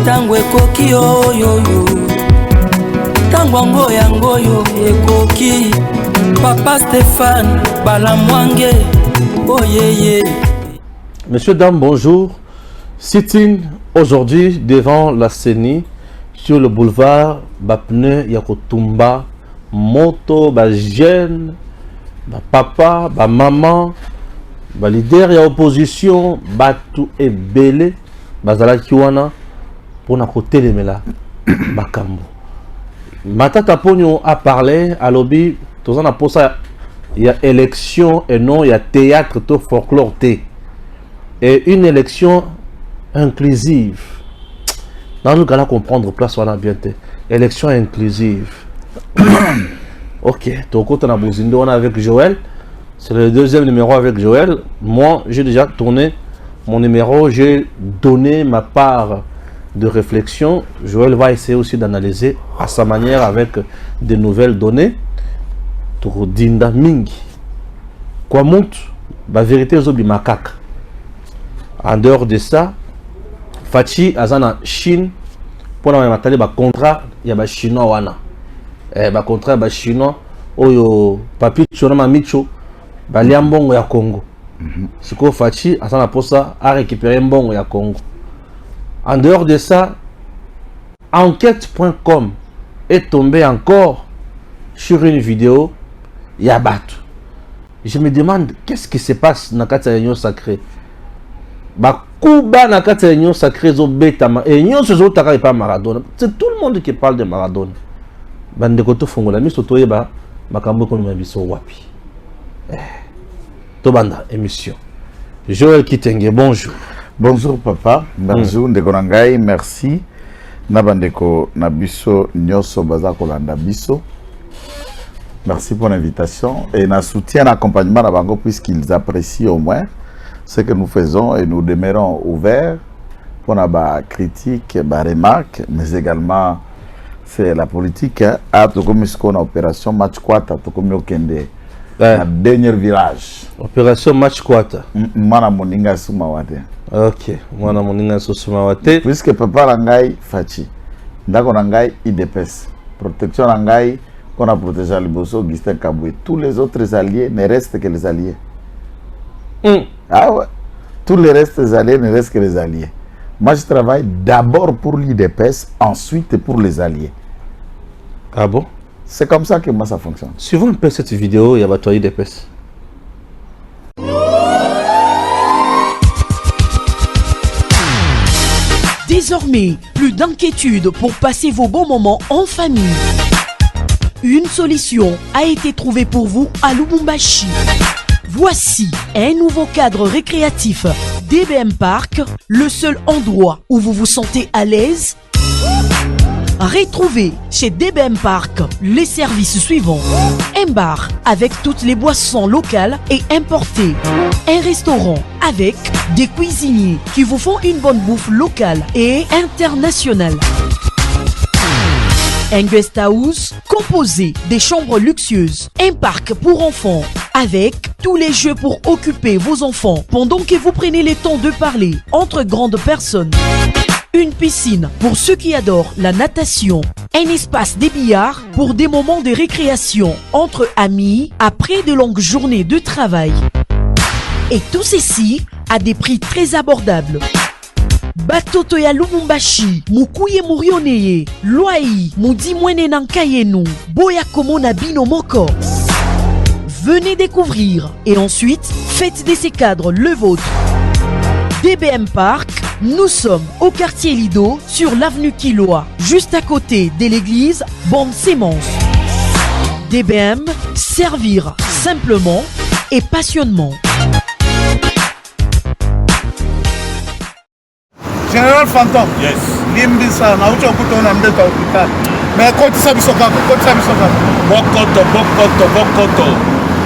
tango ekoki oyoyo tango yango yo ekoki Papa Stéphane Balamwange oyeye. Messieurs, dames, bonjour. Sitting aujourd'hui devant la CENI sur le boulevard Bapne Yakotumba, moto, jeune, papa, maman, leader et opposition, tout est belé, bazala kiwana pour na côté les mela, bakambo. Matata Pogno a parlé à lobby, tout ça pour ça, il y a élection et non il y a théâtre, tout folklore té. Et une élection inclusive. Dans le cas là comprendre place on a bien té. Élection inclusive. Ok, ton côté on a Bozindo, on a avec Joël. C'est le deuxième numéro avec Joël. Moi, j'ai déjà tourné mon numéro, j'ai donné ma part de réflexion. Joël va essayer aussi d'analyser à sa manière avec de nouvelles données. Pour Dinda Mingi. Quoi monte la vérité aux macaques. En dehors de ça, Fachi Azana Chine pour la même contrat, il y a chinois wana. Contrat chinois oyo papi chonama micho baliambongo ya Congo. Siko Fachi Azana posa a récupéré mbongo ya Congo. En dehors de ça, enquête.com est tombé encore sur une vidéo Yabat. Je me demande qu'est-ce qui se passe dans la réunion sacrée. Kuba na kata réunion sacrée zo betama et union se zo taka pas Maradona. C'est tout le monde qui parle de Maradona. Bande ko to fongola mi soto yeba makambo ko mabiso wapi. To banda émission. Joël Kitenge, bonjour. Bonjour papa, bonjour ndeko nangai, merci. Na bandeko na biso nyoso baza kolanda biso. Merci pour l'invitation et na soutien l'accompagnement na bango puisqu'ils apprécient au moins ce que nous faisons et nous demeurons ouverts pour la critique, la remarque, mais également c'est la politique. À tout comme ce qu'on a opération match quata, tout comme au Kende, le dernier virage. Opération match quata. Mana moninga sumawate. Ok, mana moninga sumawate. Puisque papa langai fachi, ndako langai IDPS, protection langai qu'on a protégé le bosso Augustin Kaboué. Tous les autres alliés ne restent que les alliés. Ah ouais. Tous les restes des alliés ne restent que les alliés. Moi, je travaille d'abord pour l'IDPS, ensuite pour les alliés. Ah bon? C'est comme ça que moi, ça fonctionne. Suivons un peu cette vidéo, il y a votre IDPS. Désormais, plus d'inquiétude pour passer vos bons moments en famille. Une solution a été trouvée pour vous à Lubumbashi. Voici un nouveau cadre récréatif DBM Park, le seul endroit où vous vous sentez à l'aise. Retrouvez chez DBM Park les services suivants. Un bar avec toutes les boissons locales et importées. Un restaurant avec des cuisiniers qui vous font une bonne bouffe locale et internationale. Un guest house composé des chambres luxueuses. Un parc pour enfants avec tous les jeux pour occuper vos enfants pendant que vous prenez le temps de parler entre grandes personnes. Une piscine pour ceux qui adorent la natation. Un espace des billards pour des moments de récréation entre amis après de longues journées de travail. Et tout ceci à des prix très abordables. Batoto ya Lubumbashi, mukuye murioneye, loai, mudi mwene nankayenu, boya komo na bino moko. Venez découvrir et ensuite faites de ces cadres le vôtre. DBM Park, nous sommes au quartier Lido sur l'avenue Kiloa, juste à côté de l'église Bonne Sémence. DBM, servir simplement et passionnément. Général Fantôme. Yes. Limbisa, na ucho kuto na mdeta hospital. Mais koti sabi sokako. Bokoto.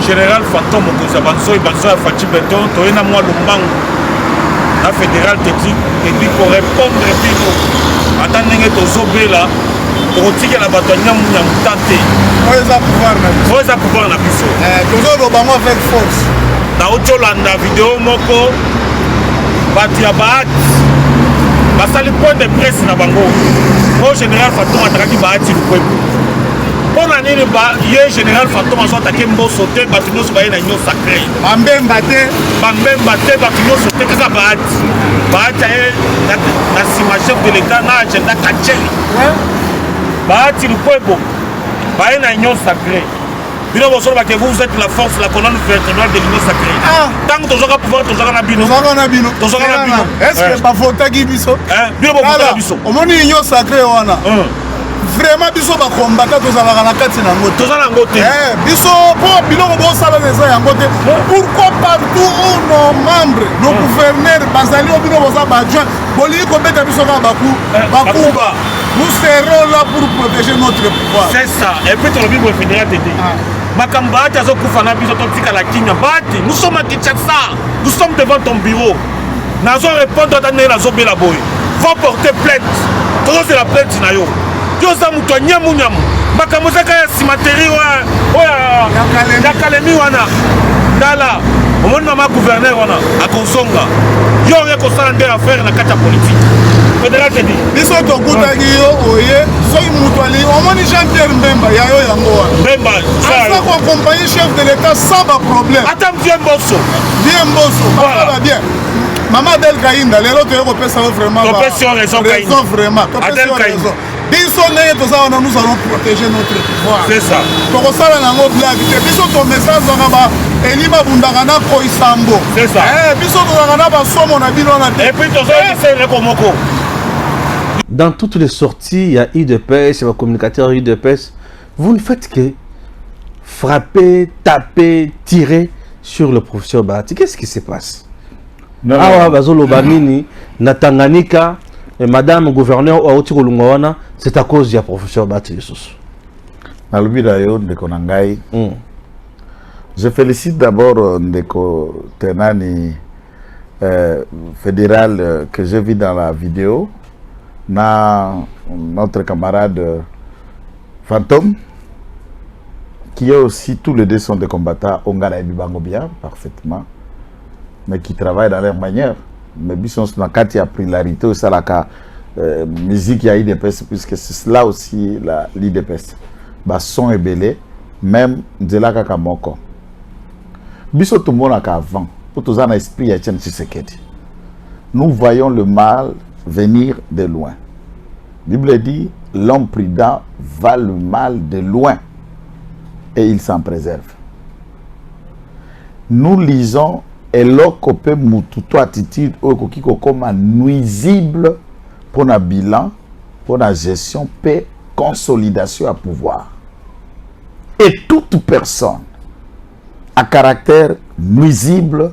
Général Fantôme, okoza banso ya Fachi Beton, toyena mwa lumbangu. La fédérale technique pour répondre bino. Ata ndenge tozobela, tokotikela bato nyamu tante. Oza pouvoir na biso. Tozo bango avec force. Na otolanda vidéo moko bato ya baat basali point de presse na bango au général Fantôme atakaki baati lukwebo mpona nini ye général Fantôme azo atake mboso te bato nyonso baye na union sacré bambemba te bato nyonso te kaka baati aye na nsima chef de l'état na agenda kacheli baati lukwebo baye na union sacré bino bosoloba ke vous êtes la force la colonne vertébrale de l'union sacrée ntango tozwaka pouvoir tozwaka na bino est-ce que bafotaki biso bino bofotaka biso omoni union sacré wana vraiment biso bakombata tozalaka na kati nango toza nango te biso mpo biloko bosala eza yango te pourquoi partout où nos membres nos gouverneurs bazali o bino boza baadjoint bolingi kobeta biso kaka bakuba nous serons là pour protéger notre pouvoir c'est ça et puis tolobi boye fédéral tete makambo baati azokufa na biso totikala kinya baati nous sommes à Kinshasa nous sommes devant ton bureau nazo répondre ata ndenge nazobela boye va porter plainte tozozela plainte na yo yoza mutu anyamunyamu makambo ezaka ya simateri ya kalemi wana tala omoni mama gouverneur wana akozonga yo oye kosala nde affaire na kati ya politike fédéral tedi biso tokutaki yo oye soki mutu ali omoni Jean Pierre Mbemba ya yo yango wana Mbemba aza koaccompagner chef de l'état sans baproblème ata vie mboso bakala bien Maman Adel Kainda lelo toye kopesa yo vraiment raison vraiment biso ndenge toza wana nous allons protéger notre pouvoir c'est ça tokosala nango blague te biso to message wana elima bundaka na koisambo c'est ça biso tozalaka na basomo na bino wana te et puis tozoyekiseleko moko. Dans toutes les sorties, il y a UDPS, il y a communicateur UDPS. Vous ne faites que frapper, taper, tirer sur le professeur Bahati. Qu'est-ce qui se passe? Awa bazolo banini na Tanganyika et madame gouverneur Aouti Kolungawana, c'est à cause du professeur Bahati Lisusu. Je félicite d'abord Ndeko Tenani fédéral que j'ai vu dans la vidéo, notre camarade Fantôme, qui est aussi, tous les deux sont des combattants, Ongara et Bibango bien, parfaitement, mais qui travaillent dans leur manière. Mais Bisson Snakati a pris l'arité au Salaka, musique, il y a IDPS, puisque c'est là aussi l'IDPS. Son est belé, même de là qu'à Kamoko. Bisson tout le monde avant, pour tous un esprit, nous voyons le mal venir de loin. La Bible dit, l'homme prudent va le mal de loin et il s'en préserve. Nous lisons et l'occupé mututo attitude okokiko comme nuisible pour un bilan, pour la gestion, paix, consolidation à pouvoir. Et toute personne à caractère nuisible,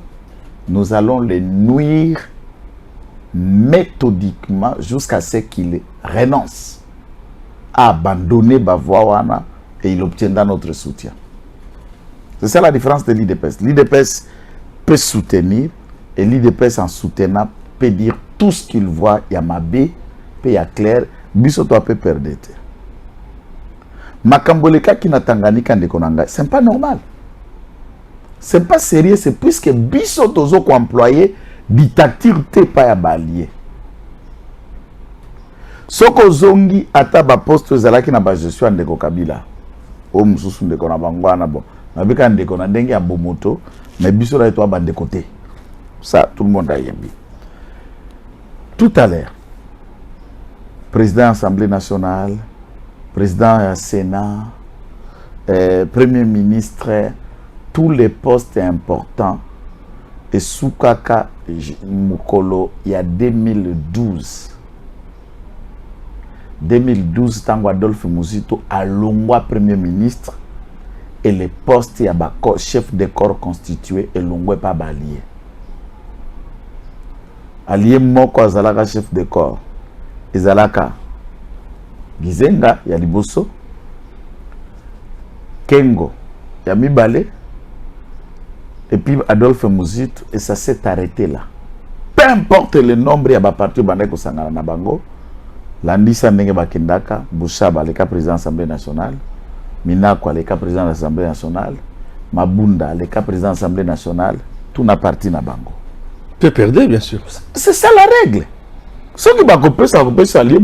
nous allons les nuire méthodiquement jusqu'à ce qu'il renonce à abandonner Bavoana et il obtiendra notre soutien. C'est ça la différence de l'IDPS. L'IDPS peut soutenir et l'IDPS en soutenant peut dire tout ce qu'il voit. Il y a Mabé, il y a Claire, Bissoto peut perdre. Makamboleka qui n'a Tanganyika Ndekonanga, c'est pas normal. C'est pas sérieux, c'est puisque Bissoto zoko employé dictature te pas ya balier. Soko zongi ata ba poste zalaki na ba gestion Ndeko Kabila. O mususu Ndeko na bangwana bon. Na bika Ndeko na ndenge ya bomoto, mais biso la to bande côté. Ça tout le monde a yembi. Tout à l'heure, président de l'Assemblée nationale, président du Sénat, premier ministre, tous les postes importants et Soukaka Mukolo, il y a 2012. 2012, Tango Adolphe Muzito a Longwa premier ministre et les postes, il y a chef de corps constitué et Longwa pas balié. Allié Moko Azalaka chef de corps. Ezalaka Gizenga, il y a Liboso. Kengo, il y a Mibale. Et puis Adolphe Muzito, et ça s'est arrêté là. Peu importe le nombre, il y a parti Bandeko Sangana Nabango. Landisa Ndenge Bakendaka, Bouchaba, le cas président de l'Assemblée nationale. Minako, le cas président de l'Assemblée nationale. Mabunda, le cas président de l'Assemblée nationale. Tout n'a parti Nabango. Tu peux perdre, bien sûr. C'est ça la règle. Ce qui va couper, ça va couper sur l'île,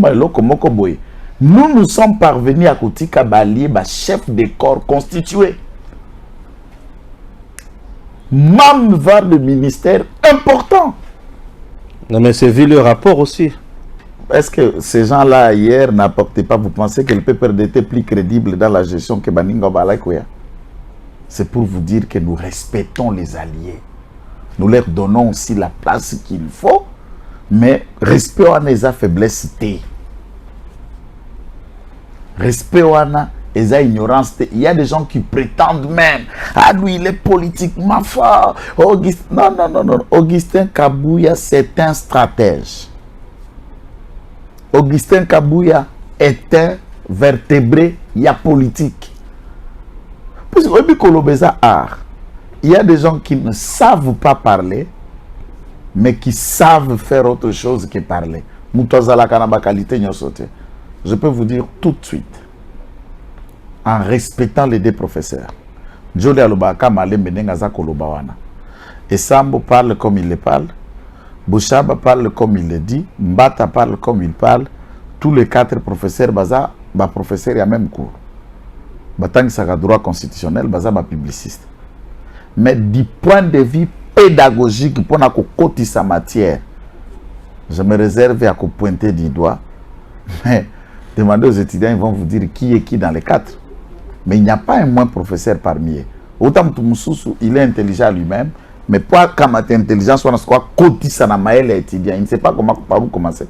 nous sommes parvenus à Kotika Bali, chef de corps constitué. Même vers le ministère important. Non, mais c'est vu le rapport aussi. Est-ce que ces gens-là, hier, n'apportaient pas, vous pensez que le PPRD était plus crédible dans la gestion que Baninga Balakoya? C'est pour vous dire que nous respectons les alliés. Nous leur donnons aussi la place qu'il faut, mais respect à nos faiblesses. Respect à nos ignorance. Il y a des gens qui prétendent même, ah lui il est politiquement fort. Non. Augustin Kabouya, c'est un stratège. Augustin Kabouya est un vertébré, il y a politique. Parce il y a des gens qui ne savent pas parler, mais qui savent faire autre chose que parler. Je peux vous dire tout de suite, en respectant les deux professeurs, Joli Alobaka Malé Menengaza Kolobawana. Et Sambo parle comme il le parle, Bouchaba parle comme il le dit, Mbata parle comme il parle, tous les 4 professeurs, Baza, professeur, il y a même cours. Batang Saka droit constitutionnel, Baza, publiciste. Mais du point de vue pédagogique, pour côté sa matière, je me réserve à pointer du doigt. Mais demandez aux étudiants, ils vont vous dire qui est qui dans les 4. Mais il n'y a pas un moins professeur parmi eux. Autant Toumoussou, il est intelligent lui-même, mais pas comme intelligence, soit côté sa maël étudiant. Il ne sait pas comment par où commencer.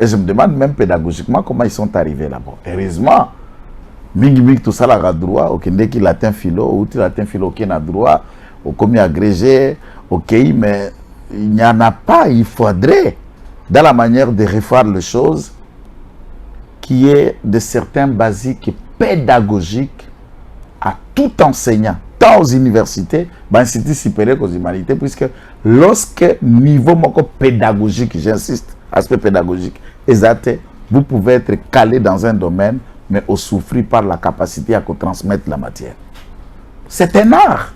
Et je me demande même pédagogiquement comment ils sont arrivés là-bas. Heureusement, Mingi tout ça la droit, ok, dès qu'il atteint philo, ou il atteint philo qui n'a droit, au commis agrégé, ok, mais il n'y en a pas, il faudrait, dans la manière de refaire les choses, qui est de certains basiques pédagogiques à tout enseignant, tant aux universités, instituts supérieurs qu'aux humanités, puisque lorsque niveau pédagogique, j'insiste, aspect pédagogique, exact, vous pouvez être calé dans un domaine, mais au souffrir par la capacité à transmettre la matière. C'est un art.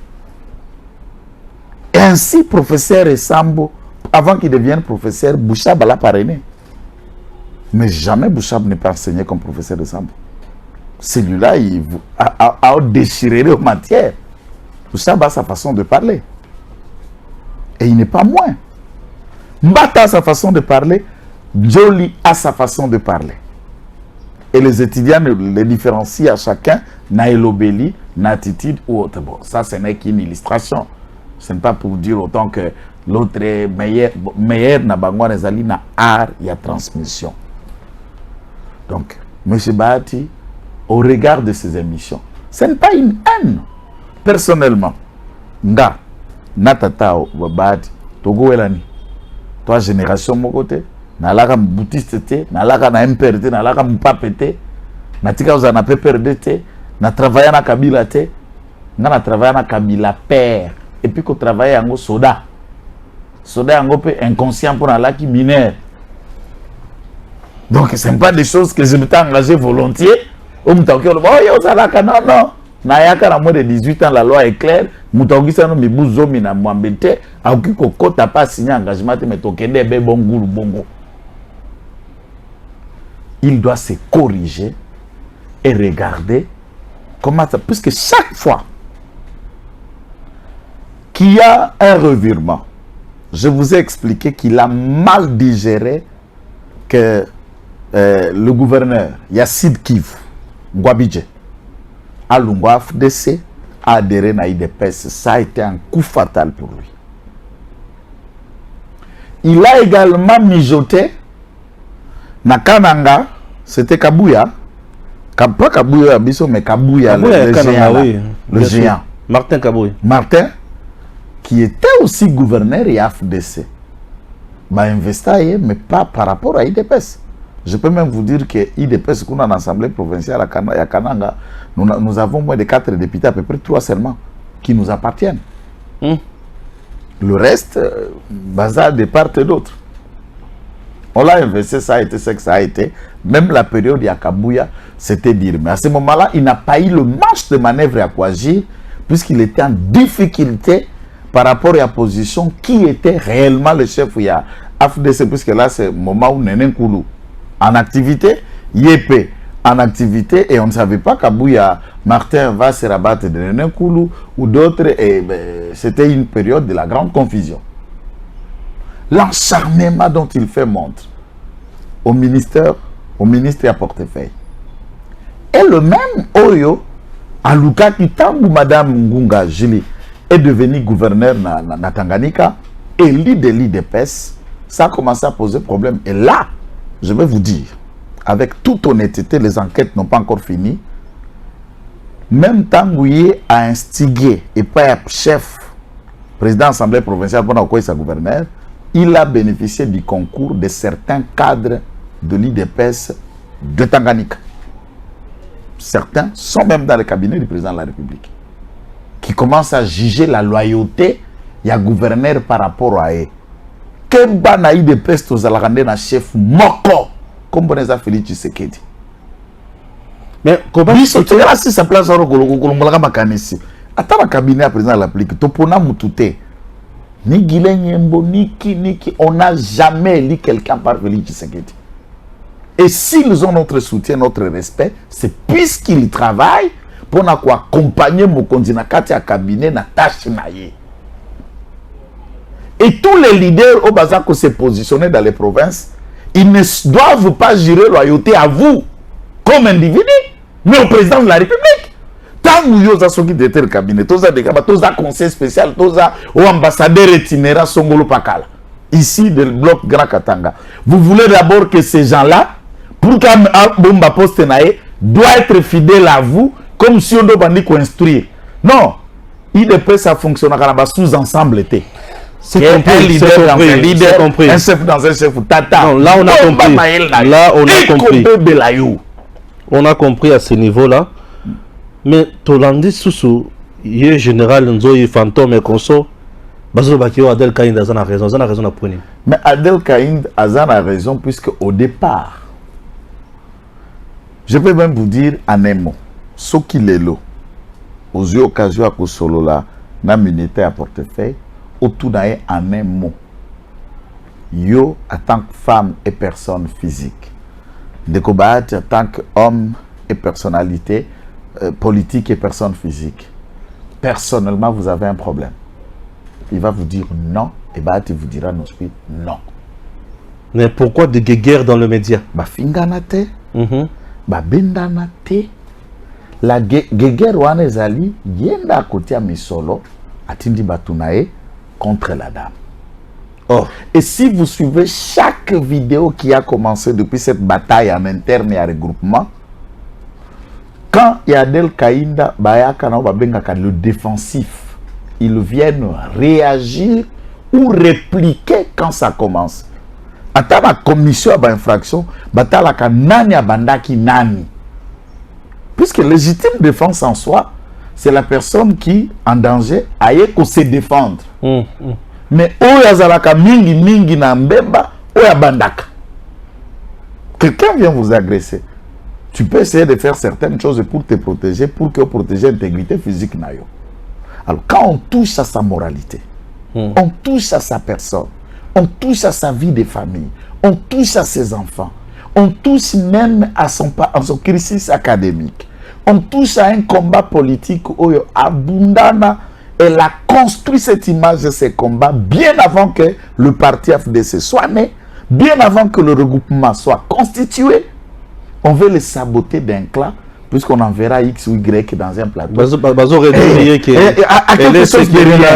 Et ainsi, professeur Sambo, avant qu'il devienne professeur, Bouchab l'a parrainé. Mais jamais Bouchab n'est pas enseigné comme professeur de Sambo. Celui-là, il a déchiré aux matières. Bouchab a sa façon de parler. Et il n'est pas moins. Mbata a sa façon de parler, Joli a sa façon de parler. Et les étudiants les différencient à chacun, naïlobéli, natitude ou autre. Bon, ça, ce n'est qu'une illustration. Ce n'est pas pour dire autant que l'autre est meilleur na bangwa nezali na art, il y a transmission. Donc, M. Bahati, au regard de ces émissions, ce n'est pas une haine. Personnellement, nga, natatao, Bahati, Togo elani, toi, génération mon côté, nalaka boutiste te, nalaka na MPRT, nalaka mpape te, natika uza na PPRD te, na travailler na Kabila te, na travailler na Kabila père, et puis qu'on travaille en soda. Soda en peu inconscient pour nalaki mineur. Donc ce n'est pas des choses que je m'étais engagé volontiers. Oh yo zalaka non. Nayaka na moins de 18 ans, la loi est claire. Moutauki no mibuzo mina mwambete, auki kokota pas signé engagement mais tokende be bongulu bongo. Il doit se corriger et regarder comment ça, puisque chaque fois qu'il y a un revirement, je vous ai expliqué qu'il a mal digéré que le gouverneur Yacine Kiv Ngwabidje à Lungwa FDC a adhéré à IDPS. Ça a été un coup fatal pour lui. Il a également mijoté Nakananga, c'était Kabouya. Pas Kabouya Abisso, mais Kabouya, le géant. Oui, le géant. Martin Kabouya. Martin, qui était aussi gouverneur et FDC. Bah, investir, mais pas par rapport à IDPS. Je peux même vous dire que IDPS, qu'on a en assemblée provinciale à Kananga, nous avons moins de 4 députés, à peu près 3 seulement, qui nous appartiennent. Le reste, bazar de part et d'autre. On l'a investi, ça a été ce que ça a été. Même la période Yakabouya, c'était dire. Mais à ce moment-là, il n'a pas eu le marge de manœuvre à quoi agir, puisqu'il était en difficulté par rapport à la position qui était réellement le chef AFDC, puisque là, c'est le moment où Néné Koulou en activité, Yépé en activité, et on ne savait pas qu'Abouya Martin va se rabattre de Néné Koulou ou d'autres, et c'était une période de la grande confusion. L'acharnement dont il fait montre au ministre et à portefeuille. Et le même Oyo, à Luka Kitambu, Madame Ngunga Jili, est devenu gouverneur na Tanganyika, et l'IDPS, ça a commencé à poser problème. Et là, je vais vous dire, avec toute honnêteté, les enquêtes n'ont pas encore fini. Même Tanguye a instigé, et pas chef, président de l'Assemblée provinciale, pendant quoi il est gouverneur, il a bénéficié du concours de certains cadres de l'IDPS de Tanganyika. Certains sont même dans le cabinet du président de la République, qui commencent à juger la loyauté du gouverneur par rapport à eux. Kemba na IDPS aux Alarandais na chef Moko, comme Boneza Félix Tshisekedi. Mais comment ça si sa place au Kolombolaka Makanisi. Attends le cabinet du président de la République, Topona Mutute. Ni Guilain Yembo, ni Ki, on n'a jamais lu quelqu'un par Félix Tshisekedi. Et s'ils ont notre soutien, notre respect, c'est puisqu'ils travaillent pour accompagner mon continent à cabinet na tâche naïe. Et tous les leaders au Bazako se positionner dans les provinces, ils ne doivent pas jurer loyauté à vous comme individu, mais au président de la République. Tant que vous avez été le cabinet, tous les conseils spécial, tous les ambassadeurs itinérants Songolo Pakala, ici du bloc Grand Katanga. Vous voulez d'abord que ces gens-là, pour qu'un bomba poste doit être fidèle à vous, comme si on doit instruire. Non, IDP ça fonctionne sous-ensemble. C'est compris, un leader dans un leader, compris. Un chef dans un chef. Tata. Non, là on a compris. Là on a compris. On a compris à ce niveau-là. Mais Tolandi Soussou, il est général Nzoï fantôme et conso. Bazo Bakio Adel Kaïnd a raison, a raison à prendre. Mais Adel Kaïnd a raison puisque au départ, je peux même vous dire en un mot, ce qu'il est là, aux yeux occasions à Kosolo là, na militaire à portefeuille, autour d'un en un mot. Yo, en tant que femme et personne physique, Dekobaat en tant qu'homme et personnalité politique et personne physique, personnellement, vous avez un problème. Il va vous dire non, et Baat vous dira ensuite non. Mais pourquoi de guerre dans le média? Ba finganate, ba bendanate, la guerre wana ezali yenda à côté à misolo, atindi batunae contre la dame. Oh. Et si vous suivez chaque vidéo qui a commencé depuis cette bataille en interne et en regroupement, quand Adel Kaïnda, le défensif, ils viennent réagir ou répliquer quand ça commence. Attends la commission d'infraction, batalaka nani abandaki nani. Puisque légitime défense en soi, c'est la personne qui, en danger, aille qu'on se défendre. Mais oyazalaka mingi na mbemba, oyabandaka. Quelqu'un vient vous agresser. Tu peux essayer de faire certaines choses pour te protéger, pour que protéger l'intégrité physique nayo. Alors quand on touche à sa moralité, on touche à sa personne, on touche à sa vie de famille, on touche à ses enfants, on touche même à son crisis académique, on touche à un combat politique où Abundana, elle a construit cette image de ces combats bien avant que le parti FDC soit né, bien avant que le regroupement soit constitué. On veut les saboter d'un clan, puisqu'on enverra X ou Y dans un plateau.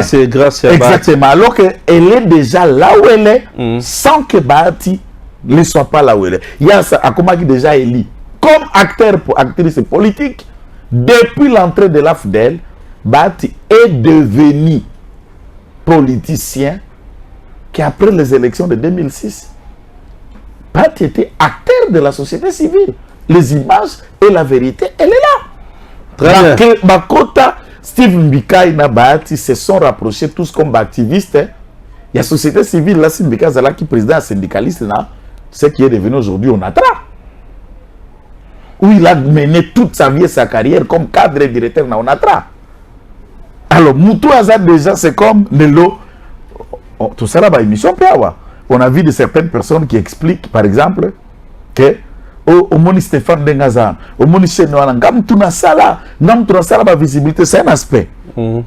C'est grâce à exactement. Alors qu'elle est déjà là où elle est, sans que Bahati ne soit pas là où elle est. Il y a Akoma qui déjà élu comme acteur pour actrice politique. Depuis l'entrée de l'AFDEL, Bahati est devenu politicien qui, après les élections de 2006, Bahati était acteur de la société civile. Les images et la vérité, elle est là. Très bien. Bakota, Steve Mbika et Bahati se sont rapprochés tous comme activistes. Il y a la société civile, là, Steve Mbika Zala, qui est président syndicaliste, là, ce qui est devenu aujourd'hui Onatra. Où il a mené toute sa vie et sa carrière comme cadre et directeur dans Onatra. Alors, Moutou Azad, déjà, c'est comme Nelo. Tout ça là, émission Piawa. on a vu de certaines personnes qui expliquent, par exemple, que au moni Stéphane Dengazan, au moni Chenoana, Gamtuna Sala, la visibilité, c'est un aspect.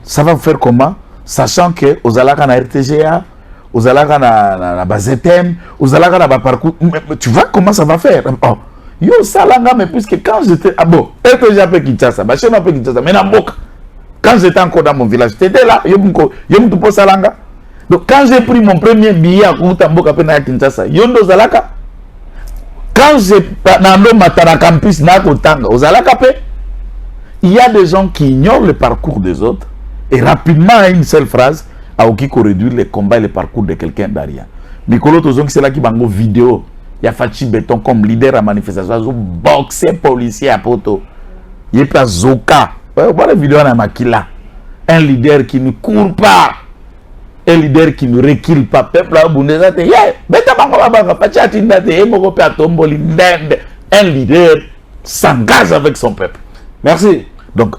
Ça va faire comment? Sachant que aux alaka na RTGA, aux alaka na Bazetem, aux alaka na parcours, tu vois comment ça va faire? Oh. Yo salanga, mais puisque quand j'étais ah bon, RTGA peut Kinshasa, Bachema peut Kinshasa, mais Namboka. Quand j'étais encore dans mon village, j'étais là, yo m'tupo salanga. Donc quand j'ai pris mon premier billet à Mboka pe na Kinshasa, yondo zalaka. Quand j'ai nando matana campus na Kotanga, aux alaka pe, il y a des gens qui ignorent le parcours des autres et rapidement à une seule phrase, à Okiko réduire les combats et le parcours de quelqu'un derrière. Mikolo Tozong c'est là qui bango vidéo. Il y a Fachi Béton comme leader à manifestation, boxer policier à Poto. Il y a Zoka. Voilà la vidéo à Makila. Un leader qui ne court pas. Un leader qui ne recule pas. Peuple à Bundesa, un leader s'engage avec son peuple. Merci. Donc,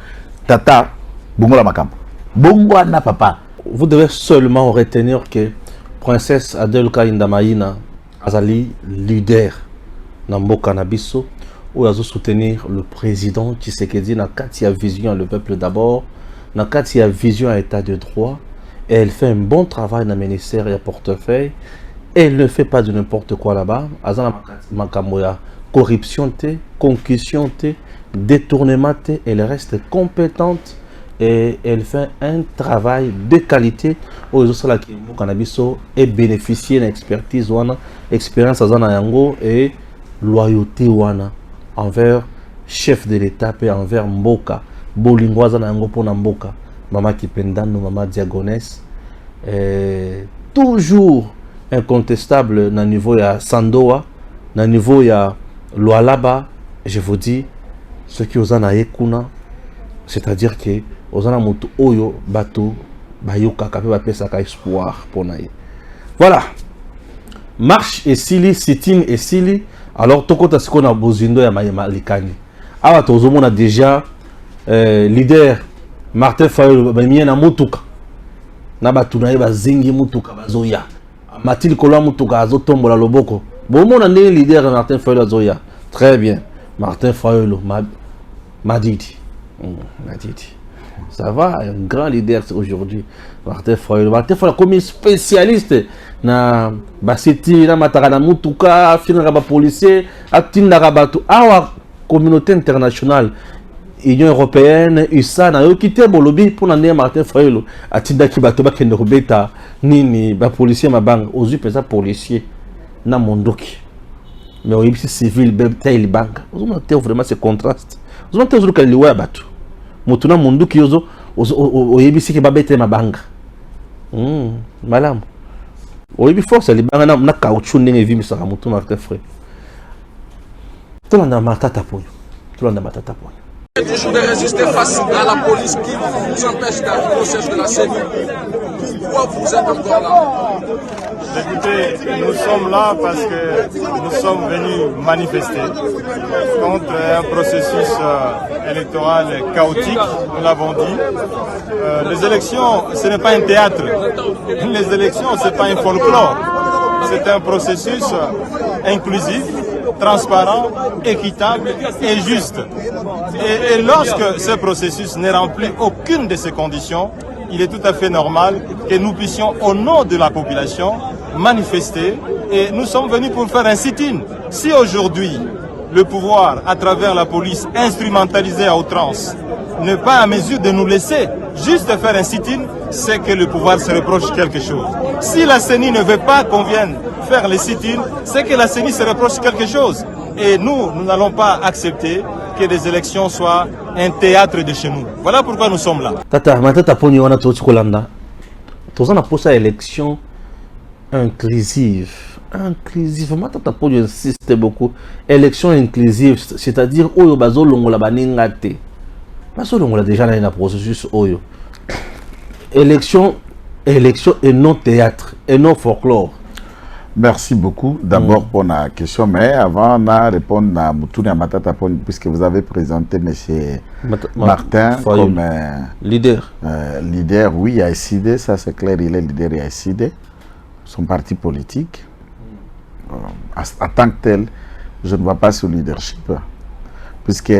Tata, Bongo la Makam. Bongo Anna Papa. Vous devez seulement retenir que Princesse Adelka Indamaïna Azali, leader Namboka Nabiso, où elle a soutenir le président Tshisekedi na Katia Vision, le peuple d'abord, na Katia Vision à état de droit, et elle fait un bon travail dans le ministère et le portefeuille, et elle ne fait pas de n'importe quoi là-bas. Azana Makamoya, corruption, concussion, détournement, elle reste compétente et elle fait un travail de qualité aux autres qui et bénéficier d'une expertise wana, expérience azana yango et loyauté wana envers chef de l'État et envers Mboka bolingo azana yango pona Mboka Mama Kipendano, Mama Diagonès, toujours incontestable na niveau ya Sandoa, na niveau ya Lualaba. Je vous dis ce qui ozana ekuna, c'est-à-dire que ozana moto oyo bato bayoka kape bapesaka espoir pona ye. Voilà. Marche et sili, sitting et sili. Alors tokota siko na bozindo ya malikani. Awa tozomona déjà leader Martin Fayulu bamie na mutuka. Na batu na ye bazingi mutuka bazoya. Matil Kola mutuka azotombola loboko. Bomona ne leader Martin Fayulu azoya. Très bien. Martin Fayulu Madidi. Madidi. Ça va, un grand leader aujourd'hui. Martin Fayulu comme spécialiste na basiti na mataka na mutuka, fina ba policier, atinda rabatu. Awa communauté internationale, Union européenne, USA na yo kité bolobi pour na Martin Fayulu atinda ki bato ba kende robeta nini ba policier mabanga ozu pesa policier na mondoki. Mais au ibisi civil bebtail bank. Vous montez vraiment ce contraste. Vous montez aujourd'hui que liwa batu. Mutuna mondoki yozo au ibisi ki babete mabanga. Malam. Au ibi force li banga na caoutchouc ndenge vi misaka mutu Martin frère. Tout na matata ponyo. Tout na matata ponyo. Toujours de résister face à la police qui vous empêche d'arriver au siège de la CENI. Pourquoi vous êtes encore là? Écoutez, nous sommes là parce que nous sommes venus manifester contre un processus électoral chaotique, nous l'avons dit. Les élections, ce n'est pas un théâtre. Les élections, ce n'est pas un folklore. C'est un processus inclusif, transparent, équitable et juste. Et lorsque ce processus ne remplit aucune de ces conditions, il est tout à fait normal que nous puissions, au nom de la population, manifester. Et nous sommes venus pour faire un sit-in. Si aujourd'hui, le pouvoir, à travers la police instrumentalisée à outrance, n'est pas à mesure de nous laisser juste faire un sit-in, c'est que le pouvoir se reproche quelque chose. Si la CENI ne veut pas qu'on vienne faire les sit-in, c'est que la CENI se reproche quelque chose. Et nous n'allons pas accepter que des élections soient un théâtre de chez nous. Voilà pourquoi nous sommes là. Tata, matata poni wana toti kolanda. Tozana posa élection inclusive. Inclusive. Matata poni insiste beaucoup. Élection inclusive, c'est-à-dire oyo bazo longola baninga te. Bazo longola déjà na un processus oyo. Élection et non théâtre et non folklore. Merci beaucoup d'abord pour la question, mais avant de répondre à Moutouni Matata Poni, puisque vous avez présenté M. Martin comme leader. Leader, oui, à SID, ça c'est clair, il est leader à SID, son parti politique. en tant que tel, je ne vois pas ce leadership. Puisque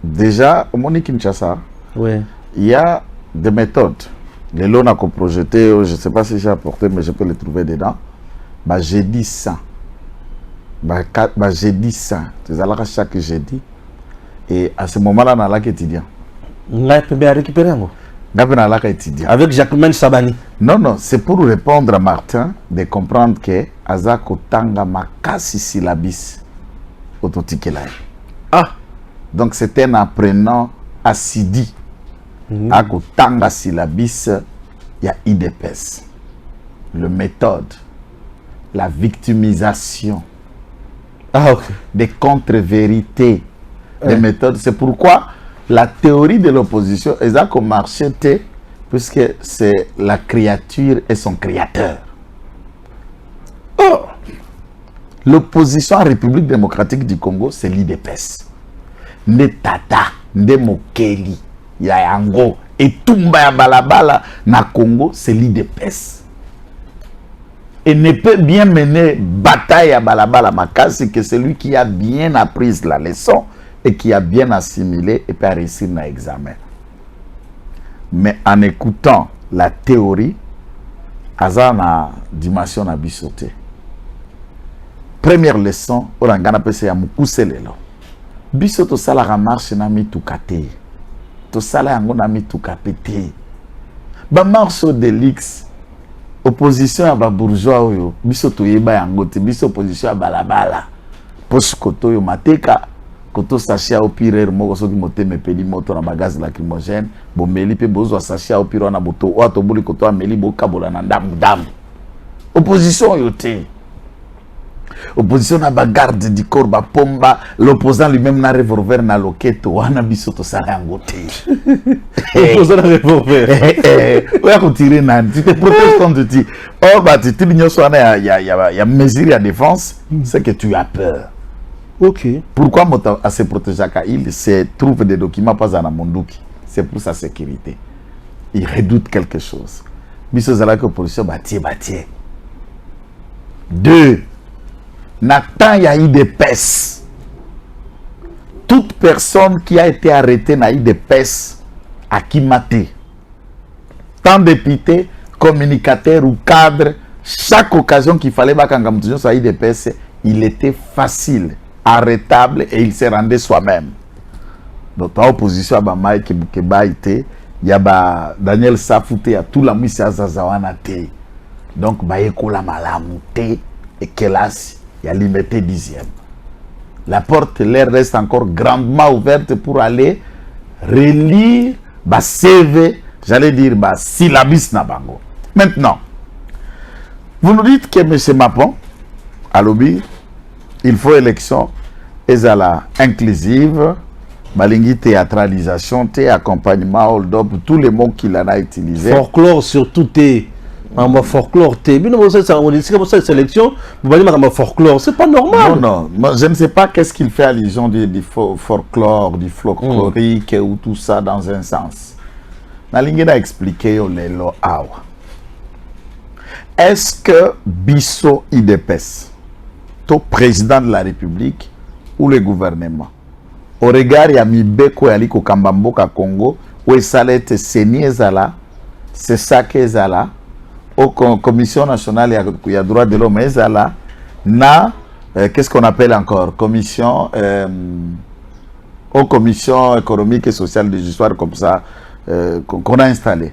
déjà, au Moni Kinshasa, Oui. il y a des méthodes. Les lots qu'on projeté, je ne sais pas si j'ai apporté, mais je peux les trouver dedans. Bah, j'ai dit ça. J'ai dit ça. C'est ça chaque jeudi. Et à ce moment-là, on a étudiant. On a récupéré un étudiant. avec Jacqueline Sabani. Non, c'est pour répondre à Martin de comprendre que Azako Tanga Makasi Silabis Ototikelai. Ah! Donc c'est un apprenant assidu. Ako Tanga Silabis, il y a IDPS. Le méthode, la victimisation, des contre-vérités, des méthodes. C'est pourquoi la théorie de l'opposition est à marché, puisque c'est la créature et son créateur. Oh! L'opposition en République démocratique du Congo, c'est l'IDPS. Ne Tata, ne Mokeli, Yayango, et Tumba ya Balabala, na Congo, c'est l'IDPS. Et ne peut bien mener bataille à Balabala Makasi que celui qui a bien appris la leçon et qui a bien assimilé et peut réussir dans l'examen. Mais en écoutant la théorie, Azana dimension a bisoté. Première leçon, Orangana pese ya mukuse lelo. Biso to sala ga marche na mitukate. To sala yango na mitukapete. Ba marche de l'X. Opposition à ba bourgeois oyo. Biso to yeba yango te. Biso opposition à balabala. Poche koto yo mateka. Koto sachet au pire moko soki mote me peli moto na bagaz lacrymogène. Bo meli pe bozo sachet au pire na boto. O to boli koto ameli bo kabola na ndam. Opposition yo te. Opposition na bagarde du corps ba pomba, l'opposant lui-même na revolver na loketo wana biso to sala ngote. Opposant na revolver. Oya ko tirer na, tu te protèges quand tu dis oh bah tu te l'ignores wana ya mesure à défense, c'est que tu as peur. OK. Pourquoi moto à se protéger ka il se trouve des documents pas na monduki, c'est pour sa sécurité. Il redoute quelque chose. Biso zala que opposition batie. 2. Nathan y a eu des pèses. Toute personne qui a été arrêtée n'a eu des pèses à qui mater. Tant député, communicateur ou cadre, chaque occasion qu'il fallait que ça ait des pèses, il était facile, arrêtable et il se rendait soi-même. Donc, en opposition à Bamaï qui été, il y a Daniel Safouté, il y a tout la mise à Zazawana. Donc, il y a la malamouté et Kelas. Il y a limité 10e. La porte l'air reste encore grandement ouverte pour aller relire ba CV, j'allais dire ba syllabus na bango. Maintenant, vous nous dites que M. Mapon, à l'objet, il faut élection ezala inclusive, balingi théâtralisation, accompagnement, hold-up, tous les mots qu'il en a utilisés. Folklore surtout en folklore, cette sélection, vous voyez ma folklore, c'est pas normal. Non, je ne sais pas qu'est-ce qu'il fait allusion du folklore, du folklorique ou tout ça dans un sens. Nalingue a expliqué les lois. Est-ce que Bisso IDPS, le président de la République ou le gouvernement, au regard de Mibeko Yaliko Kambamboka Congo, où ça est Seni Ezala, c'est ça qu'Ezala, aux commission nationale il y a droit de l'homme ezala na qu'est-ce qu'on appelle encore commission aux commissions économiques et sociales de l'histoire comme ça qu'on a installé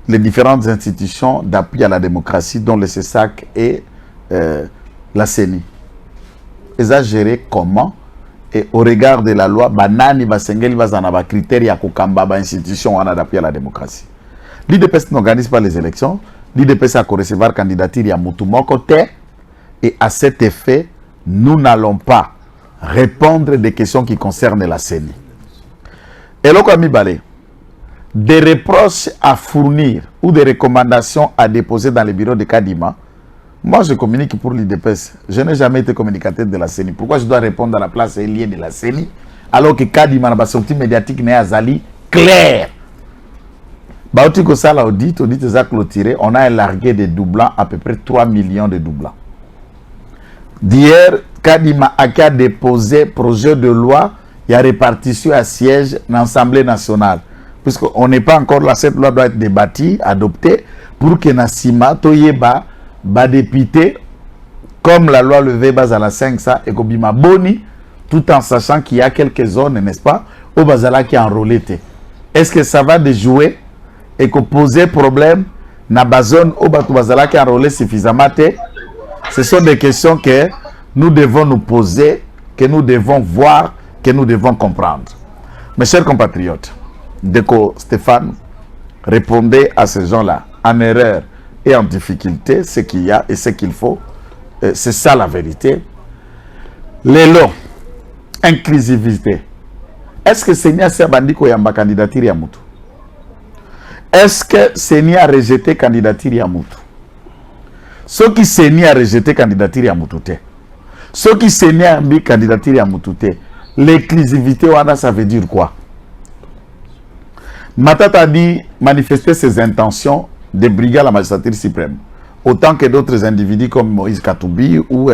les différentes institutions d'appui à la démocratie dont le CESAC et la CENI. Ils ont géré comment et au regard de la loi banani basengeli bazana ba critères ya kokamba ba institution wana d'appui à la démocratie. L'IDPS n'organise pas les élections. L'IDPS a recevoir candidature à Moutumokote et à cet effet, nous n'allons pas répondre des questions qui concernent la CENI. Et là, comme des reproches à fournir ou des recommandations à déposer dans le bureau de Kadima, moi je communique pour l'IDPS. Je n'ai jamais été communicateur de la CENI. Pourquoi je dois répondre à la place liée de la CENI alors que Kadima n'a pas sorti médiatique n'est Azali clair. Baotiko Sala audit a clôturé, on a largué des doublants, à peu près 3 millions de doublants. d'hier, Kadima a déposé projet de loi, il y a répartition à siège dans l'Assemblée nationale. Puisqu'on n'est pas encore là, cette loi doit être débattue, adoptée, pour que Nassima, Toyeba, député, comme la loi levée base à la 5, ça, et Kobima Boni, tout en sachant qu'il y a quelques zones, n'est-ce pas, au Bazala qui est enrôlé. Est-ce que ça va déjouer et que poser problème dans la zone au Bazala qui est enrôlé suffisamment? Ce sont des questions que nous devons nous poser, que nous devons voir, que nous devons comprendre. Mes chers compatriotes, Deko Stéphane répondait à ces gens-là en erreur et en difficulté, ce qu'il y a et ce qu'il faut. C'est ça la vérité. Les lots, inclusivité. Est-ce que Seigneur Serbandi Koyamba candidature Yamoutou? Est-ce que Seigneur a rejeté candidature Yamoutou? Ceux qui Seigneur a rejeté candidature Yamoutou, ceux qui Seigneur a mis candidature Yamoutou, l'inclusivité, ça veut dire quoi? Matata a dit manifester ses intentions de briguer la magistrature suprême. Autant que d'autres individus comme Moïse Katoubi ou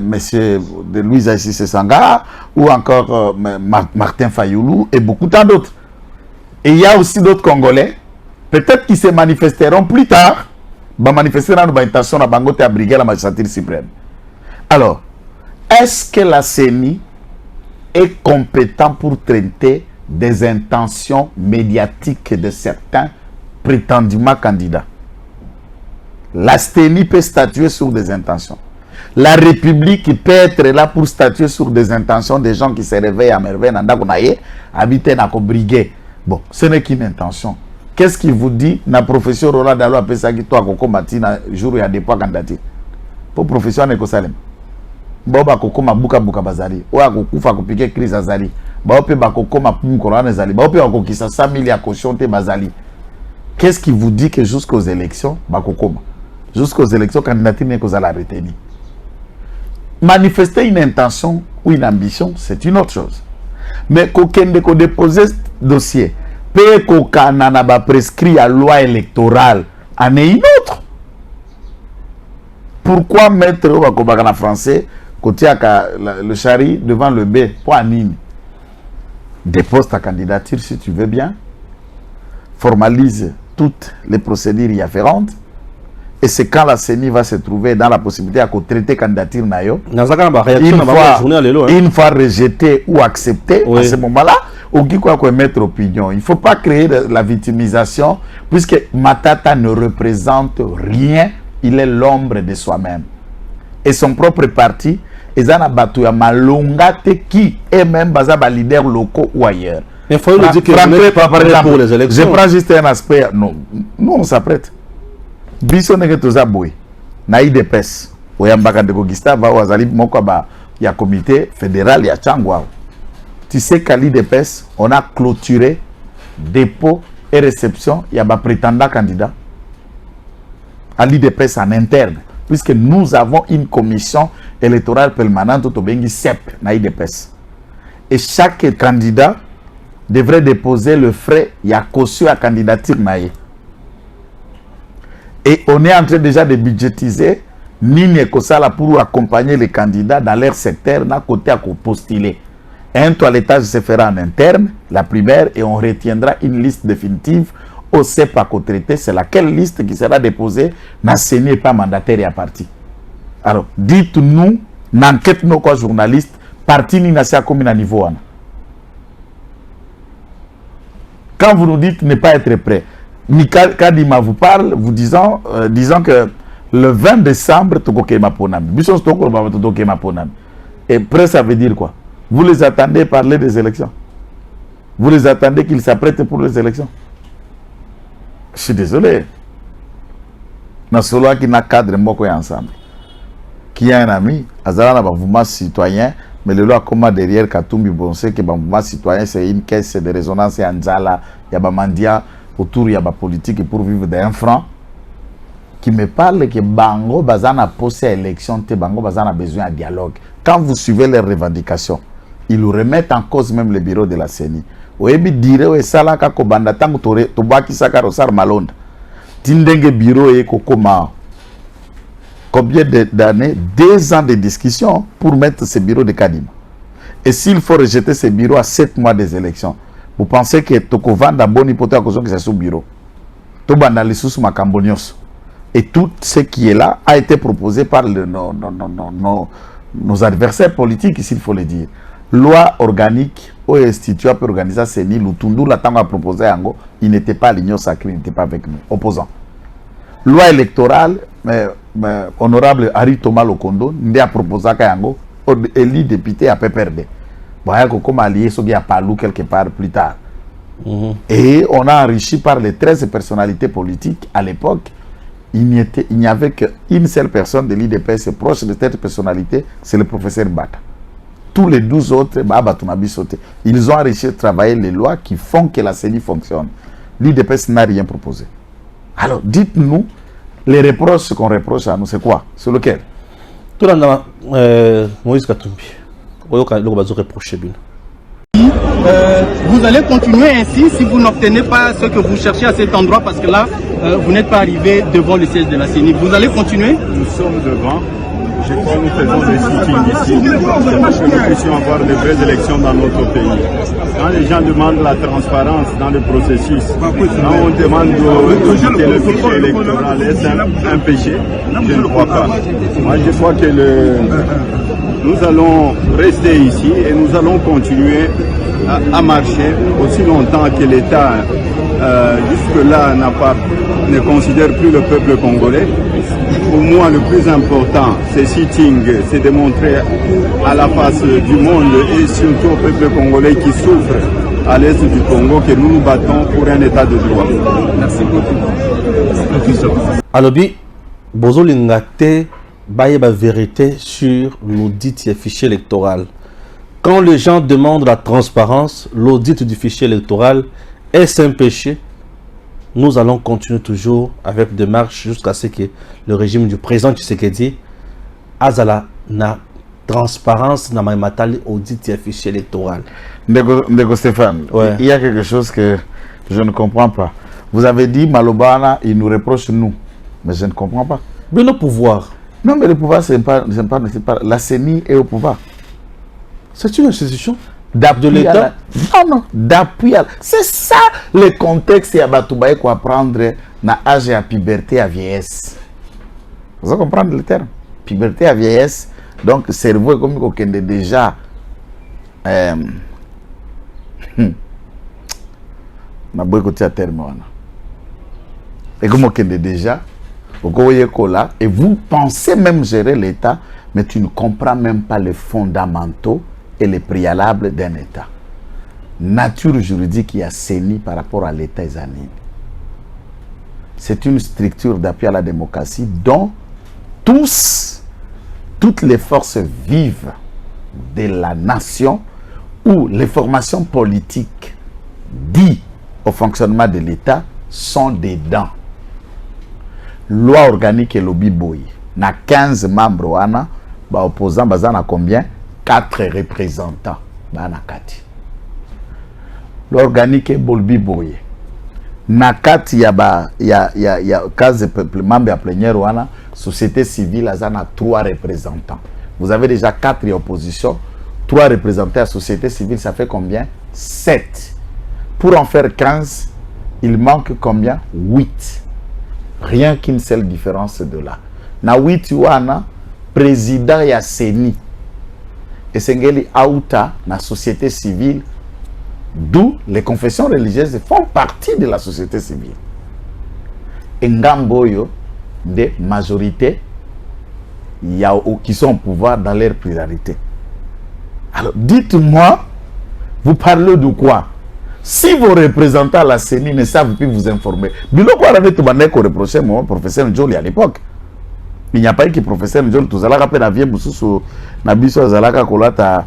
monsieur de Louis Aïssi Sanga ou encore Martin Fayoulou et beaucoup tant d'autres. Et il y a aussi d'autres Congolais, peut-être qui se manifesteront plus tard, manifester dans l'intention de Bangote à briguer la magistrature suprême. Alors, est-ce que la CENI est compétent pour traiter des intentions médiatiques de certains prétendument candidats? La CENI peut statuer sur des intentions. La République peut être là pour statuer sur des intentions des gens qui se réveillent à merveille, habitent dans le briguer. Bon, ce n'est qu'une intention. Qu'est-ce qui vous dit na professeur Roland Dalo appelle ça qui toi koko matina jour il y a des points candidature. Pour professeur Neko Salem. Boba koko mabuka buka bazali. Oya kokufa kopike crise azali. Ba ope ba koko mapumu corona azali. Ba ope ko kisa 100 000 ya caution te bazali. Qu'est-ce qui vous dit que jusqu'aux élections ba kokoma? Jusqu'aux élections candidature n'est qu'aux à la retenir. Manifester une intention ou une ambition, c'est une autre chose. Mais qu'aucun de déposer dossier qu'on a prescrit à loi électorale en est une autre. Pourquoi mettre au français côté le chari devant le B pour Anine? Dépose ta candidature si tu veux bien, formalise toutes les procédures y afférentes, et c'est quand la CENI va se trouver dans la possibilité de traiter candidature une fois rejetée ou acceptée, oui. À ce moment-là, qui quoi mettre opinion. Il ne faut pas créer de la victimisation, puisque Matata ne représente rien, il est l'ombre de soi-même. Et son propre parti, Ezana Batouya Malongate, qui est même basé sur les leaders locaux ou ailleurs. Il faut le dire que vous n'êtes pas prêt pour les élections. Je prends juste un aspect. Non, nous on s'apprête. Biso nege tozaboui. Naï de pes. Oyambaka de Gogista va au Azali Mokwaba. Il y a comité fédéral, il y a Tchangwa. Tu sais qu'à l'IDPS, on a clôturé dépôt et réception. Il y a des prétendants candidats à l'IDPS en interne. Puisque nous avons une commission électorale permanente au Bengi CEP na l'IDPS. Et chaque candidat devrait déposer le frais. Il y a caution à candidature naïe. Et on est en train déjà de budgétiser Nini Kosala pour accompagner les candidats dans leur secteur, d'un côté à postuler. Un toilettage se fera en interne, la primaire, et on retiendra une liste définitive au CEP à traiter. C'est laquelle liste qui sera déposée dans le CENI et pas mandataire et à parti. Alors, dites-nous, n'enquête nos quoi journalistes, parti ni n'a comme à niveau. Quand vous nous dites ne pas être prêt, Kadima vous parle, vous disant que le 20 décembre, et prêt, ça veut dire quoi? Vous les attendez parler des élections? Vous les attendez qu'ils s'apprêtent pour les élections? Je suis désolé. Dans celui qui n'a cadre moko ensemble, qui a un ami, Azara n'a mouvement citoyen, mais le loi comment derrière Katumbi Bonse que mouvement citoyen c'est une caisse de résonance et Anzala, il y a mandia autour il y a politique pour vivre d'un franc. Qui me parle que Bango Bazana posé élection, Bango Bazana a besoin de dialogue. Quand vous suivez leurs revendications, ils remettent en cause même le bureau de la CENI. Oebi dire o esala ka ko banda tangu tobaki saka rosar malonda. Tindenge bureau e kokoma. combien d'années? 2 ans de discussion pour mettre ce bureau de Kadima. Et s'il faut rejeter ce bureau à 7 mois des élections, vous pensez que Tokovan a bonne hypothèse à cause que c'est sous bureau? Et tout ce qui est là a été proposé par nos adversaires politiques, s'il faut le dire. Loi organique au institut pour organiser la CENI, Lutundu la a proposé Ango, il n'était pas à l'union sacrée, il n'était pas avec nous, opposant. Loi électorale, honorable Harry Thomas Lokondo, il a proposé à Ango, élu député à PPRD. Voilà comme allié, il y a pas quelque part plus tard. Et on a enrichi par les 13 personnalités politiques à l'époque. Il n'y avait qu'une seule personne de l'IDPS proche de cette personnalité, c'est le professeur Bata. Tous les 12 autres, ils ont enrichi travailler les lois qui font que la CENI fonctionne. L'IDPS n'a rien proposé. Alors, dites-nous, les reproches qu'on reproche à nous, c'est quoi? C'est lequel? Tout le monde, Moïse Katumbi, vous allez continuer ainsi si vous n'obtenez pas ce que vous cherchez à cet endroit, parce que là, vous n'êtes pas arrivé devant le siège de la CENI. Vous allez continuer? Nous sommes devant. Je crois que nous faisons des sittings ici pour que nous puissions avoir de vraies élections dans notre pays. Quand les gens demandent la transparence dans le processus, quand on demande de le fichier électoral, est-ce un péché? Je ne crois pas. Moi, je crois que nous allons rester ici et nous allons continuer à marcher aussi longtemps que l'État jusque-là ne considère plus le peuple congolais. Pour moi, le plus important, ces sittings, c'est de montrer à la face du monde et surtout au peuple congolais qui souffre à l'est du Congo que nous nous battons pour un état de droit. Merci beaucoup. Alobi, bozo lingate baye ba vérité sur l'audit du fichier électoral. Quand les gens demandent la transparence, l'audit du fichier électoral, est-ce un péché? Nous allons continuer toujours avec des marches jusqu'à ce que le régime du président Tshisekedi azala na transparence na matali audit du fichier électoral. Ndeko Stéphane, ouais. Il y a quelque chose que je ne comprends pas. Vous avez dit Malobana, il nous reproche nous, mais je ne comprends pas. Mais le pouvoir. Non, mais le pouvoir, c'est pas la CENI est au pouvoir. C'est une institution de l'État. Non, d'appui. C'est ça le contexte et à Batoubaï qu'on apprendre na âge à puberté à vieillesse. Vous allez comprendre le terme. Puberté à vieillesse. Donc, cerveau est comme qu'on est déjà. Na boycotté à terme. Et comme on est déjà. Et vous pensez même gérer l'État, mais tu ne comprends même pas les fondamentaux et les préalables d'un État. Nature juridique qui a CENI par rapport à l'État isanine. C'est une structure d'appui à la démocratie dont toutes les forces vives de la nation ou les formations politiques dites au fonctionnement de l'État sont dedans. Loi organique et lobby boy. Na 15 membres wana, ba opposants bazana combien? 4 représentants. Bana kati. Loi organique et lobby boy. Na kati ya 15 membres à plénière wana, société civile azana 3 représentants. Vous avez déjà 4 oppositions, 3 représentants à société civile, ça fait combien? 7. Pour en faire 15, il manque combien? 8. Rien qu'une seule différence de là. Na 8 wana président ya CENI. Et Sengeli Aouta, na société civile, d'où les confessions religieuses font partie de la société civile. Et Ngamboyo, des majorités qui sont au pouvoir dans leur pluralité. Alors, dites-moi, vous parlez de quoi? Si vos représentants à la CENI ne savent plus vous informer, Biloko avait tout bandé qu'on reprochait mon professeur Njoli à l'époque. Il n'y a pas eu que professeur Njoli, tout ça là rappelle la vieille Boussou, Nabiso Azalaka Kolata,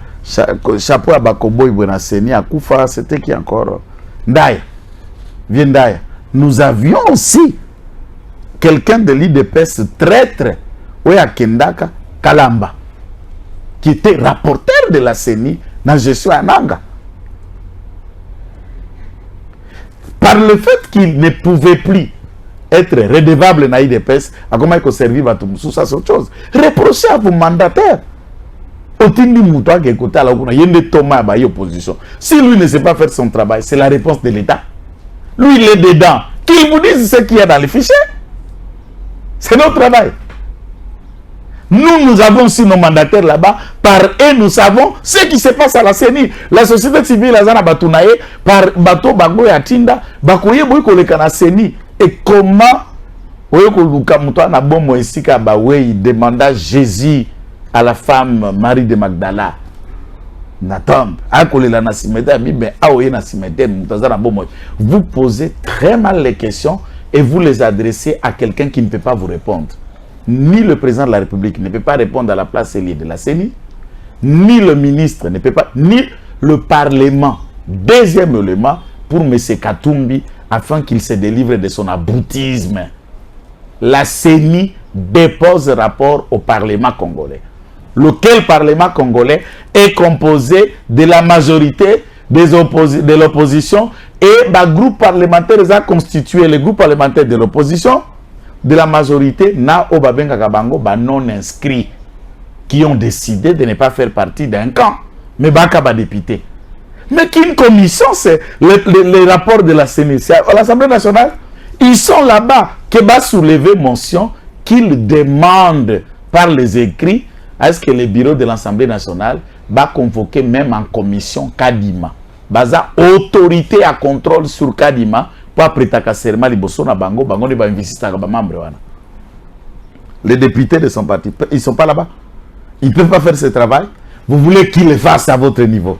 chapeau à Bakoboy Buena CENI à Koufa, c'était qui encore? Ndaya. Viens Ndaya. Nous avions aussi quelqu'un de l'IDPS traître, Oya Kendaka Kalamba, qui était rapporteur de la CENI dans la gestion à Nanga. Par le fait qu'il ne pouvait plus être redevable na IDPS, à comment il faut servir à tout sous ça, c'est autre chose. Reprochez à vos mandataires. Otindi Moutoua qui écoute à la Ouna, il y a des Thomas à opposition. Si lui ne sait pas faire son travail, c'est la réponse de l'État. Lui, il est dedans. Qu'il vous dise ce qu'il y a dans les fichiers. C'est notre travail. Nous avons aussi nos mandataires là-bas. Par eux, nous savons ce qui se passe à la CENI. La société civile, la Zana Batounaye, par Bato Bago et Atinda, Bakoye Boyko le Kana CENI. Et comment, Oyoko Luka Moutoua na bon Moïsika Bawe, il demanda Jésus à la femme Marie de Magdala. Vous posez très mal les questions et vous les adressez à quelqu'un qui ne peut pas vous répondre. Ni le président de la République ne peut pas répondre à la place élue de la CENI, ni le ministre ne peut pas, ni le Parlement. Deuxième élément pour M. Katumbi, afin qu'il se délivre de son abrutisme. La CENI dépose rapport au Parlement congolais. Lequel Parlement congolais est composé de la majorité de l'opposition et le groupe parlementaire a constitué le groupe parlementaire de l'opposition de la majorité na Obabenga Kabango non inscrits qui ont décidé de ne pas faire partie d'un camp mais bakaba député. Mais qu'une commission, c'est les rapports de la CENI à l'Assemblée nationale, ils sont là-bas que va soulever mention qu'ils demandent par les écrits à ce que le bureau de l'Assemblée nationale va convoquer même en commission Kadima. Baza autorité à contrôle sur Kadima pour prêter serment liboso na bango ne va investir ba membre wana. Les députés de son parti, ils sont pas là-bas. Ils peuvent pas faire ce travail. Vous voulez qu'ils le fassent à votre niveau.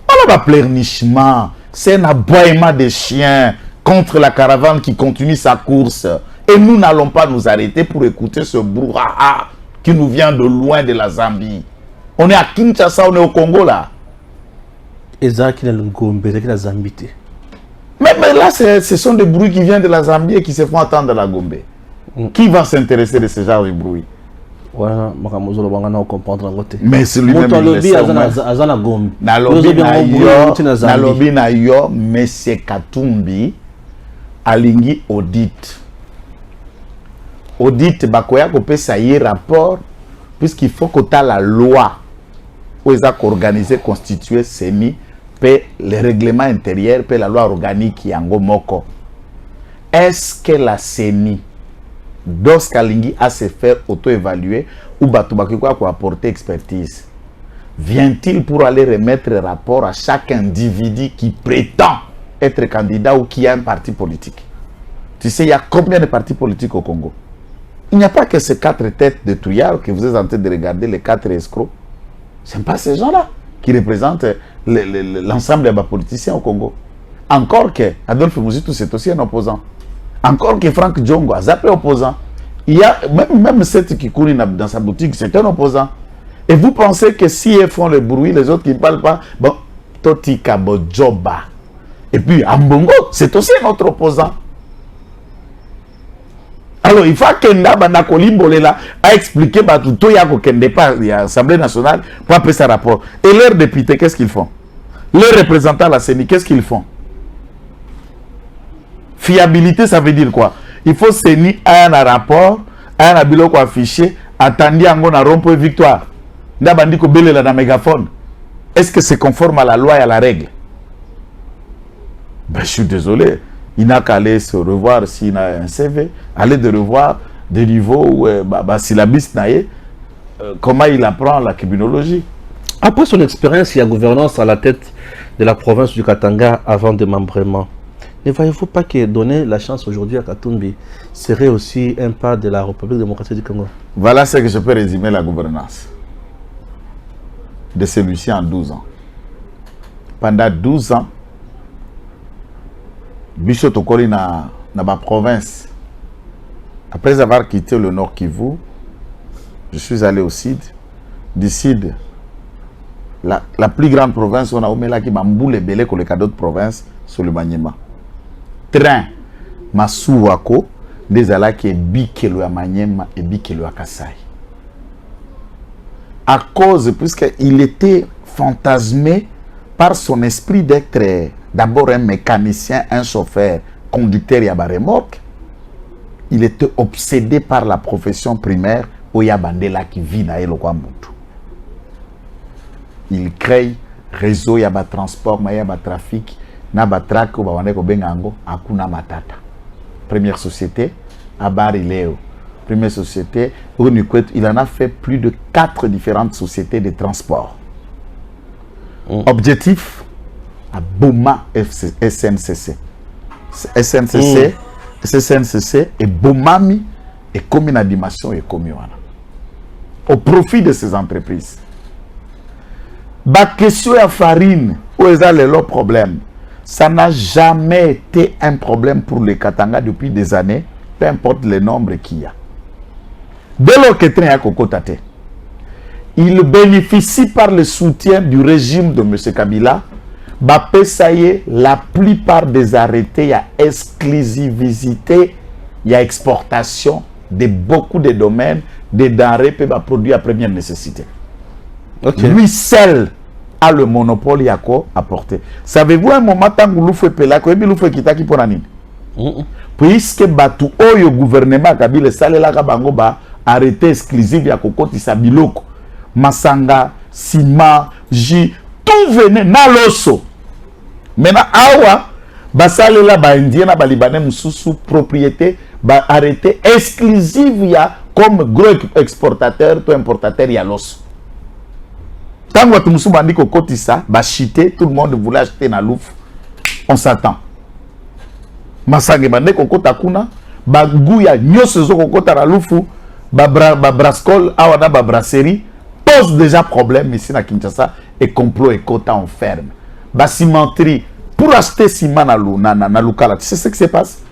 Voilà, pleurnichement, c'est un aboiement de chiens contre la caravane qui continue sa course. Et nous n'allons pas nous arrêter pour écouter ce brouhaha qui nous vient de loin de la Zambie. On est à Kinshasa, on est au Congo là. Et ça qui est le Gombe, qui est la Zambie. Mais là, ce sont des bruits qui viennent de la Zambie et qui se font entendre de la Gombe. Qui va s'intéresser de ce genre de bruit? Voilà, mais c'est lui-même Nalobi na yo, M. Katumbi alingi audit. Audit bakoya ko pesa yi rapport puisqu'il faut que ta la loi où ils ont organisé constitué CENI pe le règlement intérieur pe la loi organique yango moko. Est-ce que la CENI Doskalingi a se faire auto-évaluer ou Batubakiko pour apporter expertise? Vient-il pour aller remettre rapport à chaque individu qui prétend être candidat ou qui a un parti politique? Tu sais, il y a combien de partis politiques au Congo? Il n'y a pas que ces 4 têtes de touillards que vous êtes en train de regarder, les 4 escrocs. Ce ne sont pas ces gens-là qui représentent l'ensemble des politiciens au Congo. Encore que Adolphe Mouzitou, c'est aussi un opposant. Encore que Franck Djongo a zappé opposant. Il y a même cette qui court dans sa boutique, c'est un opposant. Et vous pensez que si ils font le bruit, les autres qui ne parlent pas, bon, Toti Kabo Djoba. Et puis Ambongo, c'est aussi un autre opposant. Alors il faut que Ndaba Kolimbolela a expliqué tout yako kende pas l'Assemblée nationale pour appeler ça rapport. Et leurs députés, qu'est-ce qu'ils font? Leurs représentants à la CENI, qu'est-ce qu'ils font? Fiabilité, ça veut dire quoi? Il faut CENI un rapport, un biloko affiché, attendez en na rompo victoire. Ndabandi ko belela na mégaphone. Est-ce que c'est conforme à la loi et à la règle? Ben, je suis désolé. Il n'a qu'à aller se revoir s'il a un CV, aller de revoir des niveaux où syllabus naïe, comment il apprend la criminologie. Après son expérience et la gouvernance à la tête de la province du Katanga avant démembrement, ne voyez-vous pas que donner la chance aujourd'hui à Katumbi serait aussi un pas de la République démocratique du Congo? Voilà ce que je peux résumer la gouvernance de celui-ci en 12 ans. Pendant 12 ans, Bicho Tokoli na ma province. Après avoir quitté le Nord Kivu, je suis allé au Sud. Du Sud, la plus grande province, on a Omela qui m'a mboulé belé que les d'autres provinces sur le Maniema. Train, Masuwako, des ala qui est bikelo à Maniema et bikelo à Kasai. À cause, puisqu'il était fantasmé par son esprit d'être d'abord un mécanicien, un chauffeur, conducteur ya ba remorque, il était obsédé par la profession primaire oya bandela qui vit na eloko mutu. Il crée réseau ya ba transport, ya ba trafic, na ba track ba wande ko bengango akuna matata. Première société Abari Leo. Première société, il en a fait plus de 4 différentes sociétés de transport. Objectif à Boma SNCC. SNCC et Bomami et comme une animation et comme au profit de ces entreprises. La question à farine, où est le problème? Ça n'a jamais été un problème pour les Katanga depuis des années, peu importe le nombre qu'il y a. Dès lors que train à Kokotate, il bénéficie par le soutien du régime de M. Kabila. Bapé Saye, la plupart des arrêtés, il y a exclusivité, il y a exportation de beaucoup de domaines, des denrées peuvent produire à première nécessité. Okay. Lui seul a le monopole à quoi apporter. Savez-vous un moment tant que vous faites pelako, et vous faites kitaki pour l'année. Puisque batu oyo gouvernement Kabila salela kabango ba arrêté exclusif ya kokoti sa biloko. Masanga, Sima, J, tout venait na loso. Maintenant, awa, basalela ba indien na ba libanais mususu propriété ba arrêté exclusive ya comme gros exportateur, tout importateur ya loso. Tant que musu bandi kokoti sa, ba chité, tout le monde voulait acheter na louf. On s'attend. Masanga bande kokota kuna, ba guya nyoso zo kokota na lufu, ba brascol awa na ba brasserie pose déjà problème ici na Kinshasa et complot et quota en ferme. Ba cimenterie pour acheter ciment na Lukala, tu sais ce qui se passe?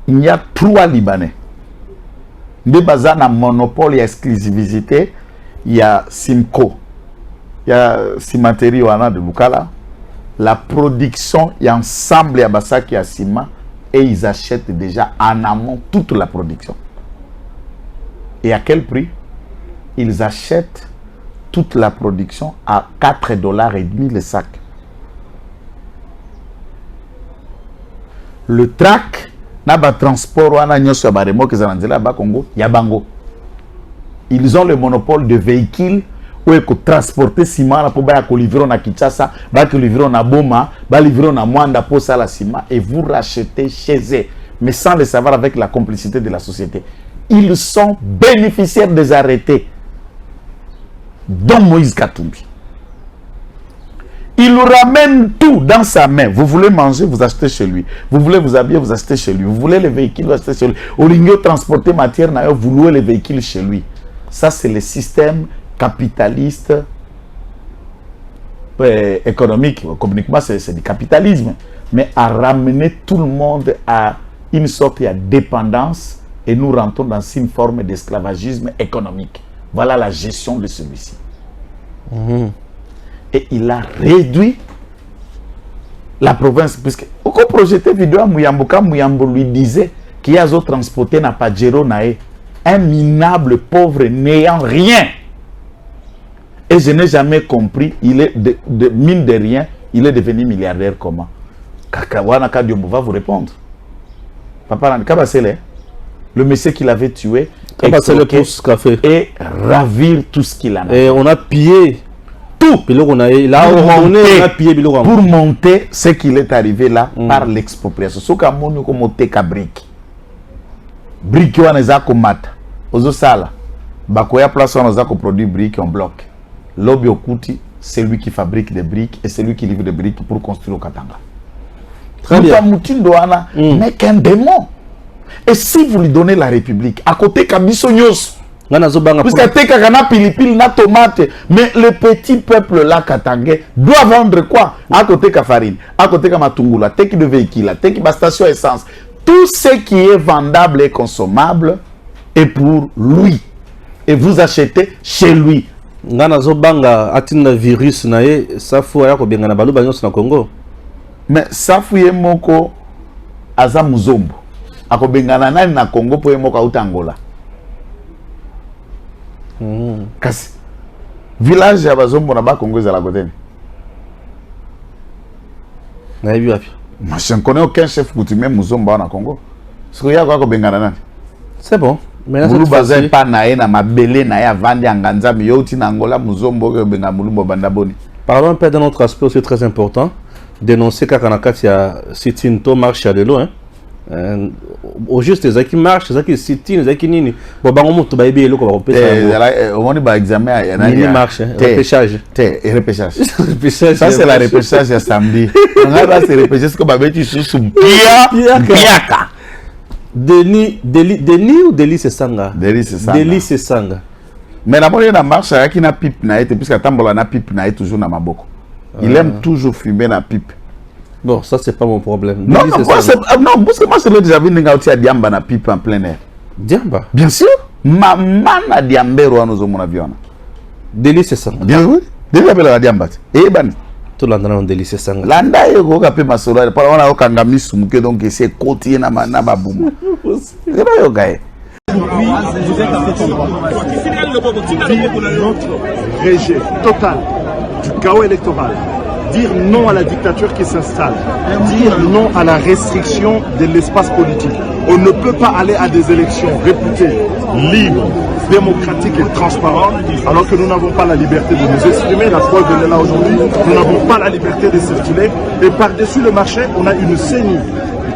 Il y a 3 Libanais. De base na monopole et exclusivité, il y a Simco. Il y a cimenterie wana de Lukala. La production et ensemble ya basaki ya ciment et ils achètent déjà en amont toute la production. Et à quel prix? Ils achètent toute la production à $4,50 le sac. Le track, naba transport wana nyoso ba remorque zananzela ba Congo, ya bango. Ils ont le monopole de véhicules où ils transporter ciment pour ba ko livrer na Kinshasa, ba ko livrer na Boma, ba livrer na Mwanda pour ça la ciment et vous rachetez chez eux, mais sans le savoir avec la complicité de la société. Ils sont bénéficiaires des arrêtés, dont Moïse Katumbi. Il ramène tout dans sa main. Vous voulez manger, vous achetez chez lui. Vous voulez vous habiller, vous achetez chez lui. Vous voulez les véhicules, vous achetez chez lui. Au lieu de transporter matière, vous louez les véhicules chez lui. Ça, c'est le système capitaliste économique. Économiquement, c'est du capitalisme. Mais à ramener tout le monde à une sorte de dépendance et nous rentrons dans une forme d'esclavagisme économique. Voilà la gestion de celui-ci. Et il a réduit la province, puisque au projeté vidéo, Mouyambo lui disait qu'il y a d'autres transportés n'a pas Djero Nae, un minable pauvre n'ayant rien. Et je n'ai jamais compris, il est de mine de rien, il est devenu milliardaire comment? Kakawana Kadiombo va vous répondre. Papa Kabasele, le monsieur qui l'avait tué, et ravir tout ce qu'il a. Et on a pillé tout. Pour monter ce qu'il est arrivé là par l'expropriation. Ce qu'on a monté à brique. Brique, on a combattu. Aux sala. Bakoya place, on a produit briques en bloc. Lobby Okuti, c'est lui qui fabrique des briques et c'est lui qui livre des briques pour construire au Katanga. Très bien. N'est qu'un démon. Et si vous lui donnez la République, à côté Kabisonyos, puisque Tekakana pilipil na tomate, mais le petit peuple là Katangais doit vendre quoi? À côté Kafarine, à côté Kamatungula, teki de véhicule, teki ba station essence, tout ce qui est vendable et consommable est pour lui. Et vous achetez chez lui. Ngana zobanga atina virus nae safu ya ko bengana balu banyo na Congo. Mais safu yemoko aza muzombo. Ako bengana nani na Congo po yemoko uta Angola. Kasi village ya bazombo na ba Congo za la côté. Na yebi wapi? Je ne connais aucun chef coutumier Muzomba en Congo. Ce qu'il y a quoi comme Bengana? C'est bon. Mais Mulu bazin pas nae na mabele nae avandi anganza miyoti na Angola Muzombo que benga Mulumbo bandaboni. Parlons un peu d'un autre aspect aussi très important. Dénoncer Kakanakati à Sitinto marche à l'élo. Au juste, les qui marchent, les qui sitin, les qui nini. Bon, bah, on monte ba ébé l'élo, on peut faire. On est ba examen, il y en a. Nini marche, repêchage. Repêchage. Ça, c'est la repêchage à samedi. On a là, c'est repêchage que bah, tu sous Piaka. Denis ou Delis c'est Sanga? Delis c'est Sanga. Delis c'est Sanga. Mais d'abord, il y a une marche qui n'a pipe na été, puisque Tambola na pipe na toujours na maboko. Il aime toujours fumer la pipe. Bon, ça c'est pas mon problème. Non, non, parce que moi je l'ai déjà vu à Diamba na pipe en plein air. Diamba? Bien sûr. Maman na Diambero à nos hommes avions. Delis c'est Sanga. Bien oui. Delis appelle la Diamba. Et ban. Tout l'endroit on Delis c'est Sanga. Landa est au capé Masora. Par on a au Kangami Sumuke donc c'est côté na babouma. C'est là yo gars. Notre rejet total du chaos électoral, dire non à la dictature qui s'installe, dire non à la restriction de l'espace politique. On ne peut pas aller à des élections réputées libres, démocratiques et transparentes alors que nous n'avons pas la liberté de nous exprimer. La preuve elle est là aujourd'hui. Nous n'avons pas la liberté de circuler et par-dessus le marché, on a une CENI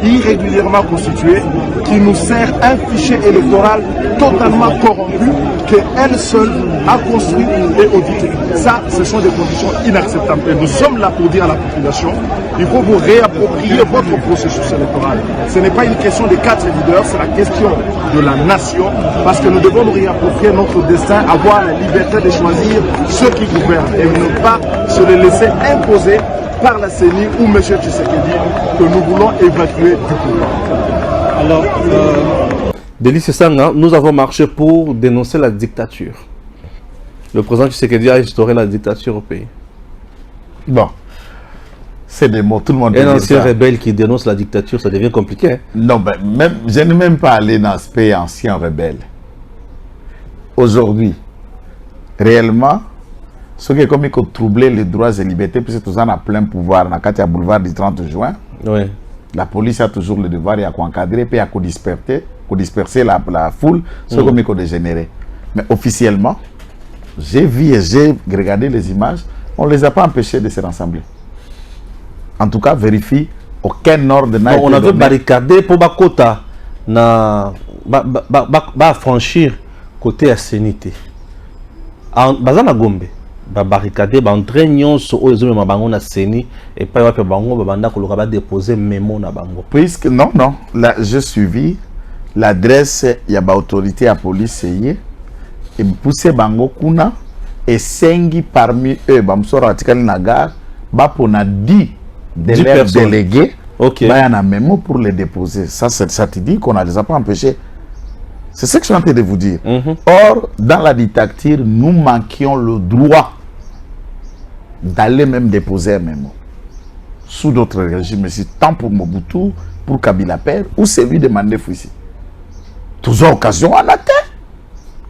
irrégulièrement constituée qui nous sert un fichier électoral totalement corrompu qu'elle seule a construit et audité. Ça, ce sont des conditions inacceptables. Et nous sommes là pour dire à la population, il faut vous réapproprier votre processus électoral. Ce n'est pas une question des 4 leaders, c'est la question de la nation, parce que nous devons nous réapproprier notre destin, avoir la liberté de choisir ceux qui gouvernent et ne pas se les laisser imposer par la CENI ou M. Tshisekedi que nous voulons évacuer du pouvoir. Alors, Delis Sanga, nous avons marché pour dénoncer la dictature. Le président Tshisekedi a instauré la dictature au pays. Bon, c'est des mots, tout le monde. Un ancien rebelle qui dénonce la dictature, ça devient compliqué. Hein? Non, ben, même, je n'ai même pas allé dans ce pays ancien rebelle. Aujourd'hui, réellement, ce qui est comme il faut troubler les droits et libertés, puisque tout ça a plein pouvoir. Dans le boulevard du 30 juin, oui. La police a toujours le devoir de encadrer et de disperser la foule, ce comme il faut dégénérer. Mais officiellement, j'ai vu et j'ai regardé les images, on ne les a pas empêchés de se rassembler. En tout cas, vérifie, aucun ordre n'a été on avait donné. barricadé pour Bakota, franchir côté Assénité. Bazana Gombe. Barricadé, entrer nyonso aux hommes bango na seni et pas wapi bango banda koloka déposer mémo na bango. Puisque non, là j'ai suivi l'adresse ya ba autorité à police et pousser bango kuna et 5 parmi eux bamsora atikali na gare ba pona 10 de leurs délégués. OK. Ba yana mémo pour les déposer. Ça te dit qu'on ne les a pas empêchés. C'est ce que je suis en train de vous dire. Or, dans la dictature, nous manquions le droit d'aller même déposer un mémo. Sous d'autres régimes, c'est tant pour Mobutu, pour Kabila Père, ou celui de Mandef ici. Toujours occasion en a terre.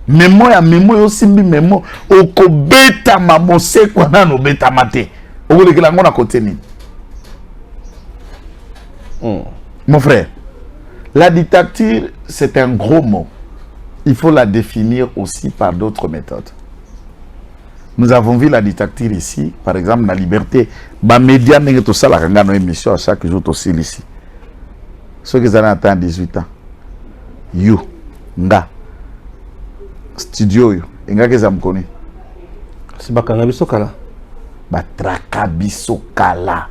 Mémo ya mémo aussi mémo. Oko beta mamose kwa nano beta mate. Oko le kilango na côté ni. Mon frère, la dictature, c'est un gros mot. Il faut la définir aussi par d'autres méthodes. Nous avons vu la dictature ici, par exemple, la liberté. Les médias n'ont tout ça, la nos émissions à chaque jour aussi ici. Ceux qui ont atteint 18 ans, you, nga, studio, nga que vous connaissez. C'est Bakanabiso Kala. Batrakabiso Kala.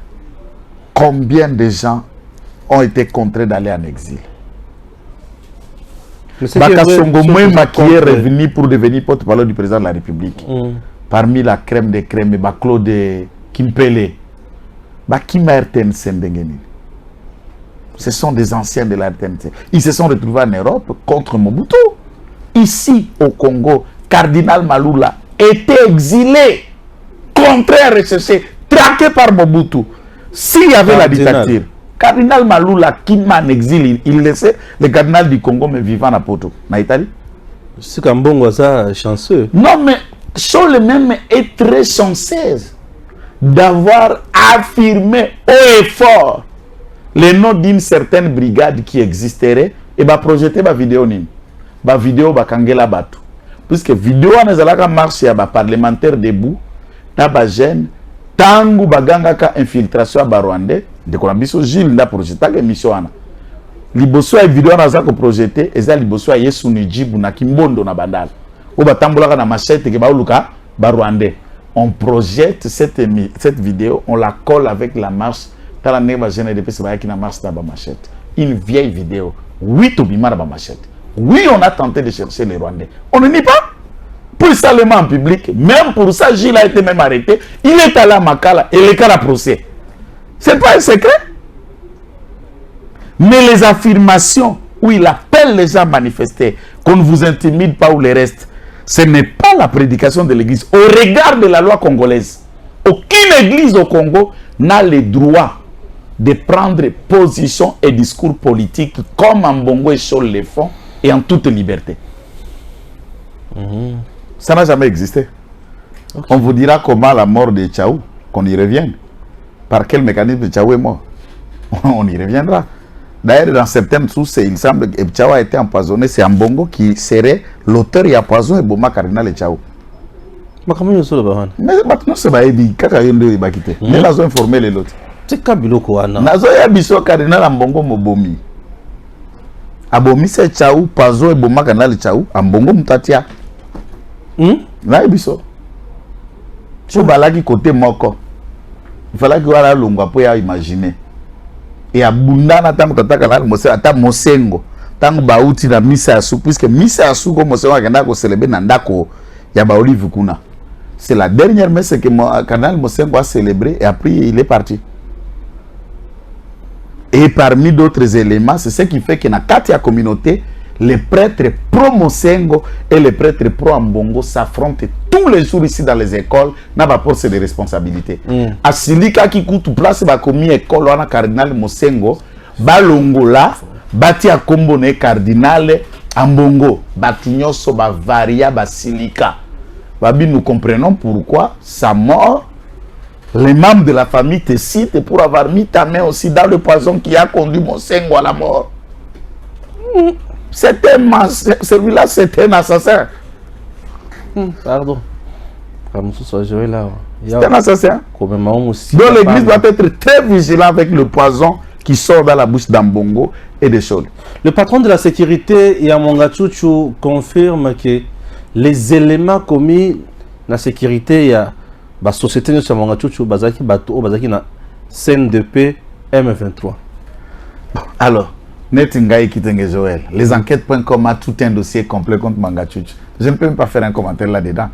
Combien de gens ont été contraints d'aller en exil? Bakasongo Mwema qui est revenu pour devenir porte-parole du président de la République. Parmi la crème des crèmes, Claude Kimpele, Kima RTNC Mbengeni. Ce sont des anciens de la RTNC. Ils se sont retrouvés en Europe contre Mobutu. Ici, au Congo, Cardinal Malula était exilé, contraint à rechercher, traqué par Mobutu. S'il y avait la dictature, Cardinal Malula, qui m'a en exil, il laissait le cardinal du Congo me vivant à Poto, en Italie. C'est qu'un bon ça chanceux. Non, mais Chose même est très chanceuse d'avoir affirmé haut et fort le nom d'une certaine brigade qui existerait et va projeter ma vidéo nini. Ba vidéo ba kangela batu. Puisque vidéo anazalaka marche ya ba parlementaire debout, na ba jeune, tangu baganga ka infiltration ba Rwandais, de kona biso Gilles na projeter ka émission ana. Liboso ya vidéo anazaka projeter, eza liboso ya Yesu Nijibu na Kimbondo na bandala. O ba tambolaka na machette ke ba uluka ba Rwandais. On projette cette vidéo, on la colle avec la marche. Dans la neva GNDP, c'est qui na marche dans la machette. Une vieille vidéo. Oui, Tobima dans la machette. Oui, on a tenté de chercher les Rwandais. On ne nie pas. Pour ça, le en public, même pour ça, Gilles a été même arrêté. Il est allé à Makala et le cas à procès. C'est pas un secret. Mais les affirmations où il appelle les gens à manifester, qu'on ne vous intimide pas ou les restes, ce n'est pas la prédication de l'église. Au regard de la loi congolaise, aucune église au Congo n'a le droit de prendre position et discours politique comme en Bongo et Chol le font et en toute liberté. Ça n'a jamais existé. Okay. On vous dira comment la mort de Tchaou, qu'on y revienne. Par quel mécanisme Tchaou est mort. On y reviendra. D'ailleurs, dans certaines sources, il semble que Tchaou a été empoisonné. C'est Mbongo qui serait l'auteur et poison et Boma Cardinal et Tchaou. Mais maintenant, c'est pas dit. Quand il va quitter, mais là, ils ont informé les autres. C'est Kabilo Kouana. Nazo ya biso Cardinal Mbongo Mobomi. Abomi c'est Tchaou, Pazo et Boma Cardinal Tchaou. Mbongo Mutatia. Là, biso. Tu vas là qui côté moko. Il fallait que voilà l'ongwa pour imaginer. Et à Bundana tango tataka na mose ata mosengo tango bauti na misa asu puisque misa asu comme mosengo akenda ko célébrer na ndako ya ba Olive kuna. C'est la dernière messe que mon canal Mosengo a célébré et après il est parti. Et parmi d'autres éléments, c'est ce qui fait que dans la communauté, les prêtres pro-Mosengo et les prêtres pro-Ambongo s'affrontent tous les jours ici dans les écoles, n'a pas pour de responsabilités. À Silika qui coûte place, bah commis école, on a cardinal Mosengo, Balongola, bati à Kombone cardinal Ambongo, batinyoso ba varia ba Silika. Babi, nous comprenons pourquoi sa mort, les membres de la famille te citent pour avoir mis ta main aussi dans le poison qui a conduit Mosengo à la mort. Celui-là, c'était un assassin. Pardon. C'est un assassin. Donc l'église doit être très vigilante avec le poison qui sort dans la bouche d'Ambongo et des choses. Le patron de la sécurité, Yamonga Tchouchou, confirme que les éléments commis dans la sécurité, il y a la société de Yamonga Tchouchou, Bazaki Bato, Bazaki na CNDP M23. Alors, Netingaï Kitenge Joël, les enquêtes.com a tout un dossier complet contre Manga Tchouchou. Je ne peux même pas faire un commentaire là-dedans.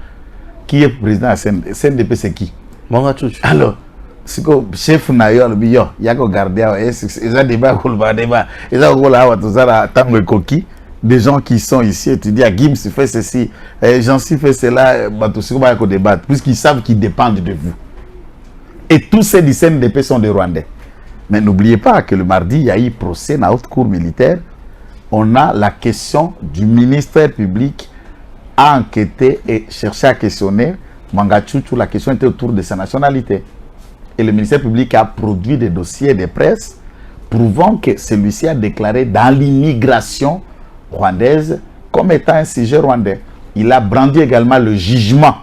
Qui est président de CNDP, c'est qui? Manga Tchouchou. Alors, si le chef Nayo, il y a que garder, il y a débat, il y a coquille. Des gens qui sont ici et tu dis à Gims fait ceci, Jean-Si fait cela, puisqu'ils savent qu'ils dépendent de vous. Et tous ces du CNDP sont des Rwandais. Mais n'oubliez pas que le mardi, il y a eu procès dans la haute cour militaire. On a la question du ministère public à enquêter et chercher à questionner Manga Tchouchou. La question était autour de sa nationalité. Et le ministère public a produit des dossiers de presse prouvant que celui-ci a déclaré dans l'immigration rwandaise comme étant un sujet rwandais. Il a brandi également le jugement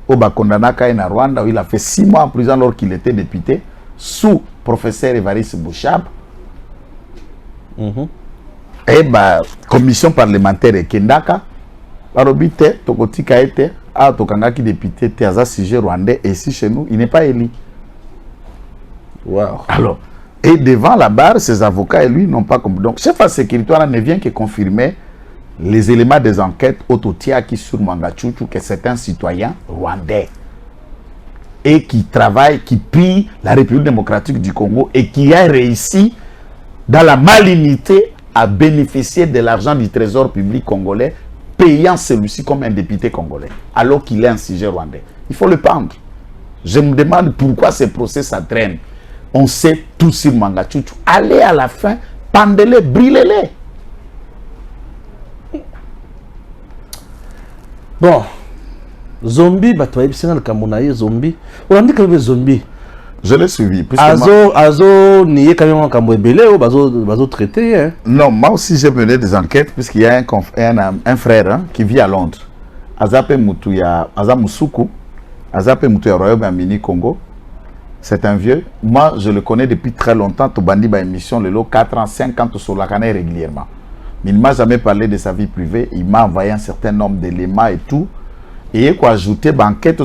au Bakondanaka en Rwanda où il a fait 6 mois en prison alors qu'il était député sous professeur Évariste Bouchab. Et commission parlementaire et Kendaka Arobite Tokotika était à Tokangaki député Tiaza sujet rwandais et ici chez nous il n'est pas élu. Wow. Alors, et devant la barre, ses avocats et lui n'ont pas compris. Donc, chef de sécurité ne vient que confirmer les éléments des enquêtes autotia qui sur Manga Tchouchou que c'est un citoyen rwandais et qui travaille, qui pille la République démocratique du Congo et qui a réussi dans la malignité à bénéficier de l'argent du trésor public congolais, payant celui-ci comme un député congolais, alors qu'il est un sujet rwandais. Il faut le pendre. Je me demande pourquoi ces procès ça traîne. On sait tout sur Manga Tchouchou. Allez à la fin, pendez-les, brûlez-les. Bon, zombie, zombie. On dit que zombie. Je l'ai suivi. Azo n'y est quand même un cambouébélé ou bazo traité. Hein? Non, moi aussi j'ai mené des enquêtes puisqu'il y a un frère hein, qui vit à Londres. Azape Moutouya, Azamoussoukou, Azape Moutouya Royaume-Uni Congo. C'est un vieux. Moi, je le connais depuis très longtemps. Tobandi ba émission le lot 4 ans, 5 ans sur la canne régulièrement. Mais il ne m'a jamais parlé de sa vie privée. Il m'a envoyé un certain nombre d'éléments et tout. Et il a ajouté banquette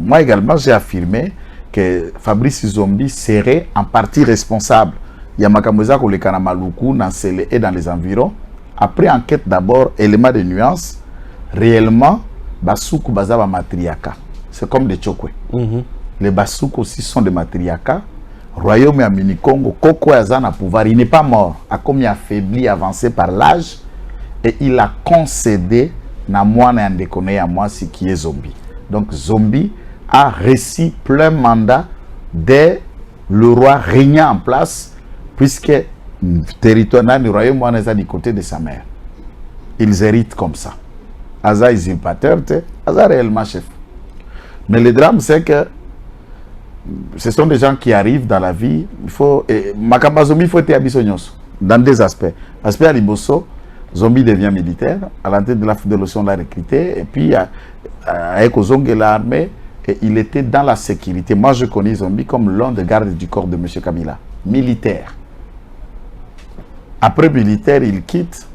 moi également j'ai affirmé que Fabrice Zombi serait en partie responsable. Il y a Makamoza ko le Kanamaluku Nansele et dans les environs. Après enquête d'abord, élément de nuance, réellement Basuku Bazaba Matriaka. C'est comme des Chokwe. Les Basuku aussi sont des Matriaka. Royaume et Mini Congo, Koko Azana pouvoir, il n'est pas mort, a comme il affaibli, avancé par l'âge et il a concédé na moi na déconné à moi ce qui est Zombi. Donc Zombi a réussi plein mandat dès le roi régnant en place puisque le territoire du royaume est du côté de sa mère. Ils héritent comme ça. Aza usurpateur, Aza réellement chef. Mais le drame c'est que ce sont des gens qui arrivent dans la vie. Il faut Makamba Zombi faut être abissonios dans deux aspects. Aspect à Liboso, Zombi devient militaire, à l'entrée de la Fédération l'a recruté, et puis avec Ozong et l'armée, et il était dans la sécurité. Moi je connais Zombi comme l'un des gardes du corps de M. Kabila, militaire. Après militaire, il quitte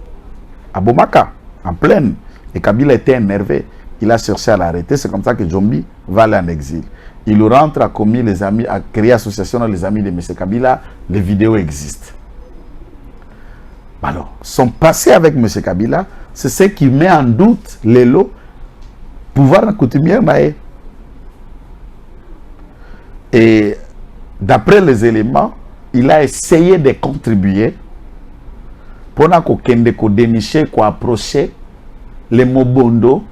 à Bomaka, en plaine, et Kabila était énervé. Il a cherché à l'arrêter, c'est comme ça que Zombi va aller en exil. Il rentre, a commis les amis, a créé l'association les amis de M. Kabila, les vidéos existent. Alors, son passé avec M. Kabila, c'est ce qui met en doute les lots pouvoir coutumière. Et d'après les éléments, il a essayé de contribuer pour dénicher, approcher les Mobondo,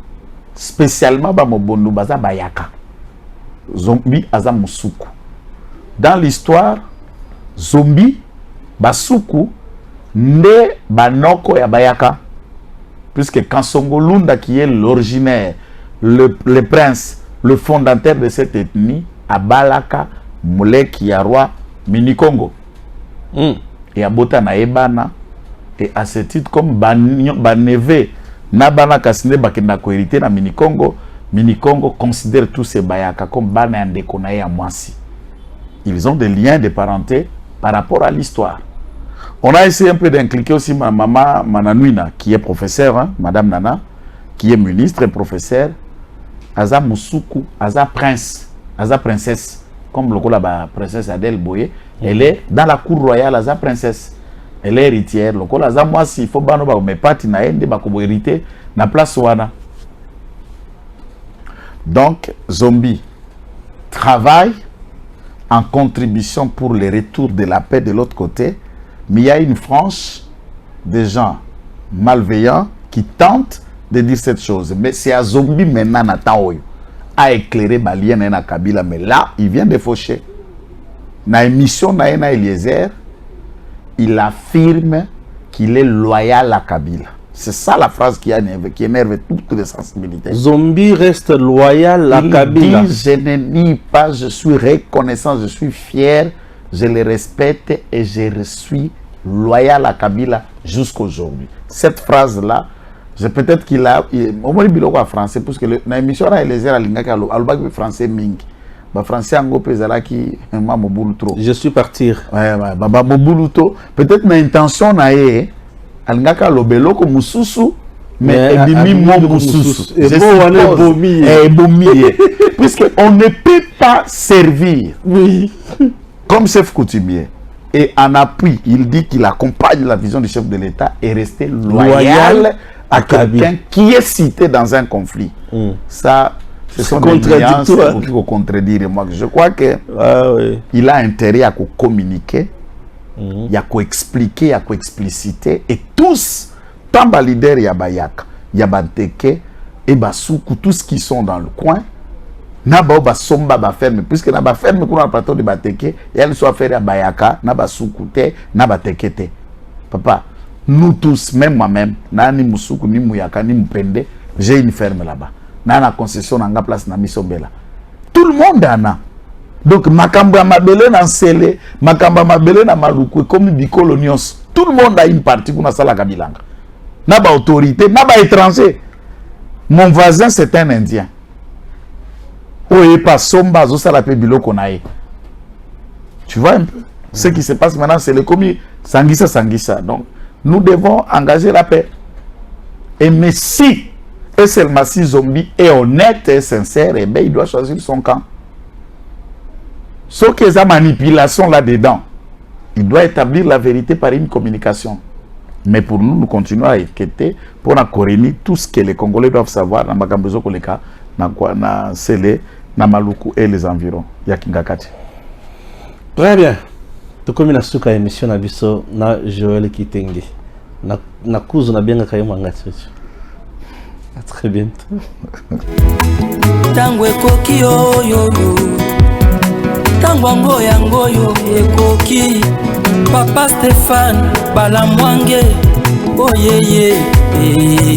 spécialement Mobondo Baza Bayaka. Zombi Azamoussoukou. Dans l'histoire, Zombi Basoukou né Banoko ya Bayaka, puisque Kansongo Lunda, qui est l'originaire, le prince, le fondateur de cette ethnie, à Balaka, Moulek Yarwa, Mini-Congo. Et à Bota Naebana, et à ce titre, comme Baneve, Nabana Kasine Bakenako hérité na Mini-Congo, Mini-Congo considère tous ces Bayaka comme Bana Ndekonaye à Mwasi. Ils ont des liens de parenté par rapport à l'histoire. On a essayé un peu d'incliquer aussi ma maman Mananouina, qui est professeure, hein, Madame Nana, qui est ministre et professeur, Aza Moussoukou, Aza prince, Aza princesse, comme le la princesse Adèle Boye, elle est dans la cour royale, Aza princesse, elle est héritière, le col Aza Mwasi, il faut bano ba me pati na ende ba ko hérité na place wana. Donc Zombi travaille en contribution pour le retour de la paix de l'autre côté. Mais il y a une frange de gens malveillants qui tentent de dire cette chose. Mais c'est à Zombi maintenant à éclairer Balien et Kabila. Mais là, il vient de faucher. Dans l'émission Naena Eliezer, il affirme qu'il est loyal à Kabila. C'est ça la phrase qui énerve toutes les sensibilités. Zombi reste loyal à Kabila. Il dit, je ne nie pas, je suis reconnaissant, je suis fier, je le respecte et je suis loyal à Kabila jusqu'aujourd'hui. Cette phrase-là, peut-être qu'il a... Au moins, il a français, parce que l'émission a les airs à l'ingaka, al français ming. Ba français ango pezala qui ma mobulu trop. Je suis parti. Ouais, ba mobulu trop. Peut-être ma intention na e alingaka lobelo ko mususu mais ebimi mo mususu. Et bon bomi. Puisque on ne peut pas servir. Oui. Comme chef coutumier. Et en appui, il dit qu'il accompagne la vision du chef de l'État et rester loyal à quelqu'un qui est cité dans un conflit. Ça, ce sont des nuances pour qu'il faut contredire. Moi, je crois que il a intérêt à communiquer, il y a qu'à expliquer, il y a qu'à expliciter. Et tous, tant les leaders, il y a Bayaka, il y a Banteke, et Basoukou, tous qui sont dans le coin, Naba ba somba ba ferme puisque naba ferme kuna plateau de Bateke et elle soit faire à Bayaka naba soukute naba tekete. Papa, nous tous, même moi-même, nani musuku ni muyaka ni mpende, j'ai une ferme là-bas. Nana concession nanga place na Misombela. Tout le monde en a. Donc makambo ya mabele na nsele, makambo ya mabele na maluku comme bikolo nyonso. Tout le monde a une partie pour sala kabilanga. Na ba autorité, na ba étranger. Mon voisin c'est un Indien. Oye pas somba zo sala pe biloko na ye. Tu vois un peu ce qui se passe maintenant, c'est le commis Sangissa. Donc nous devons engager la paix. Et mais si et seulement si Zombie est honnête et sincère, et ben il doit choisir son camp. Sauf que sa manipulation là-dedans, il doit établir la vérité par une communication. Mais pour nous, nous continuons à enquêter pour corriger tout ce que les Congolais doivent savoir dans Makambezo Koleka, dans Sele, dans Maluku et les environs. Yakingakati. Très bien. Tu comme na suka émission na biso na Joël Kitenge. Na kuzu na bien kayo mangati. À très bientôt. Tango ekoki yo yo yo. Tango ngoyo ekoki. Papa Stéphane Balamwange. Oh yeah yeah.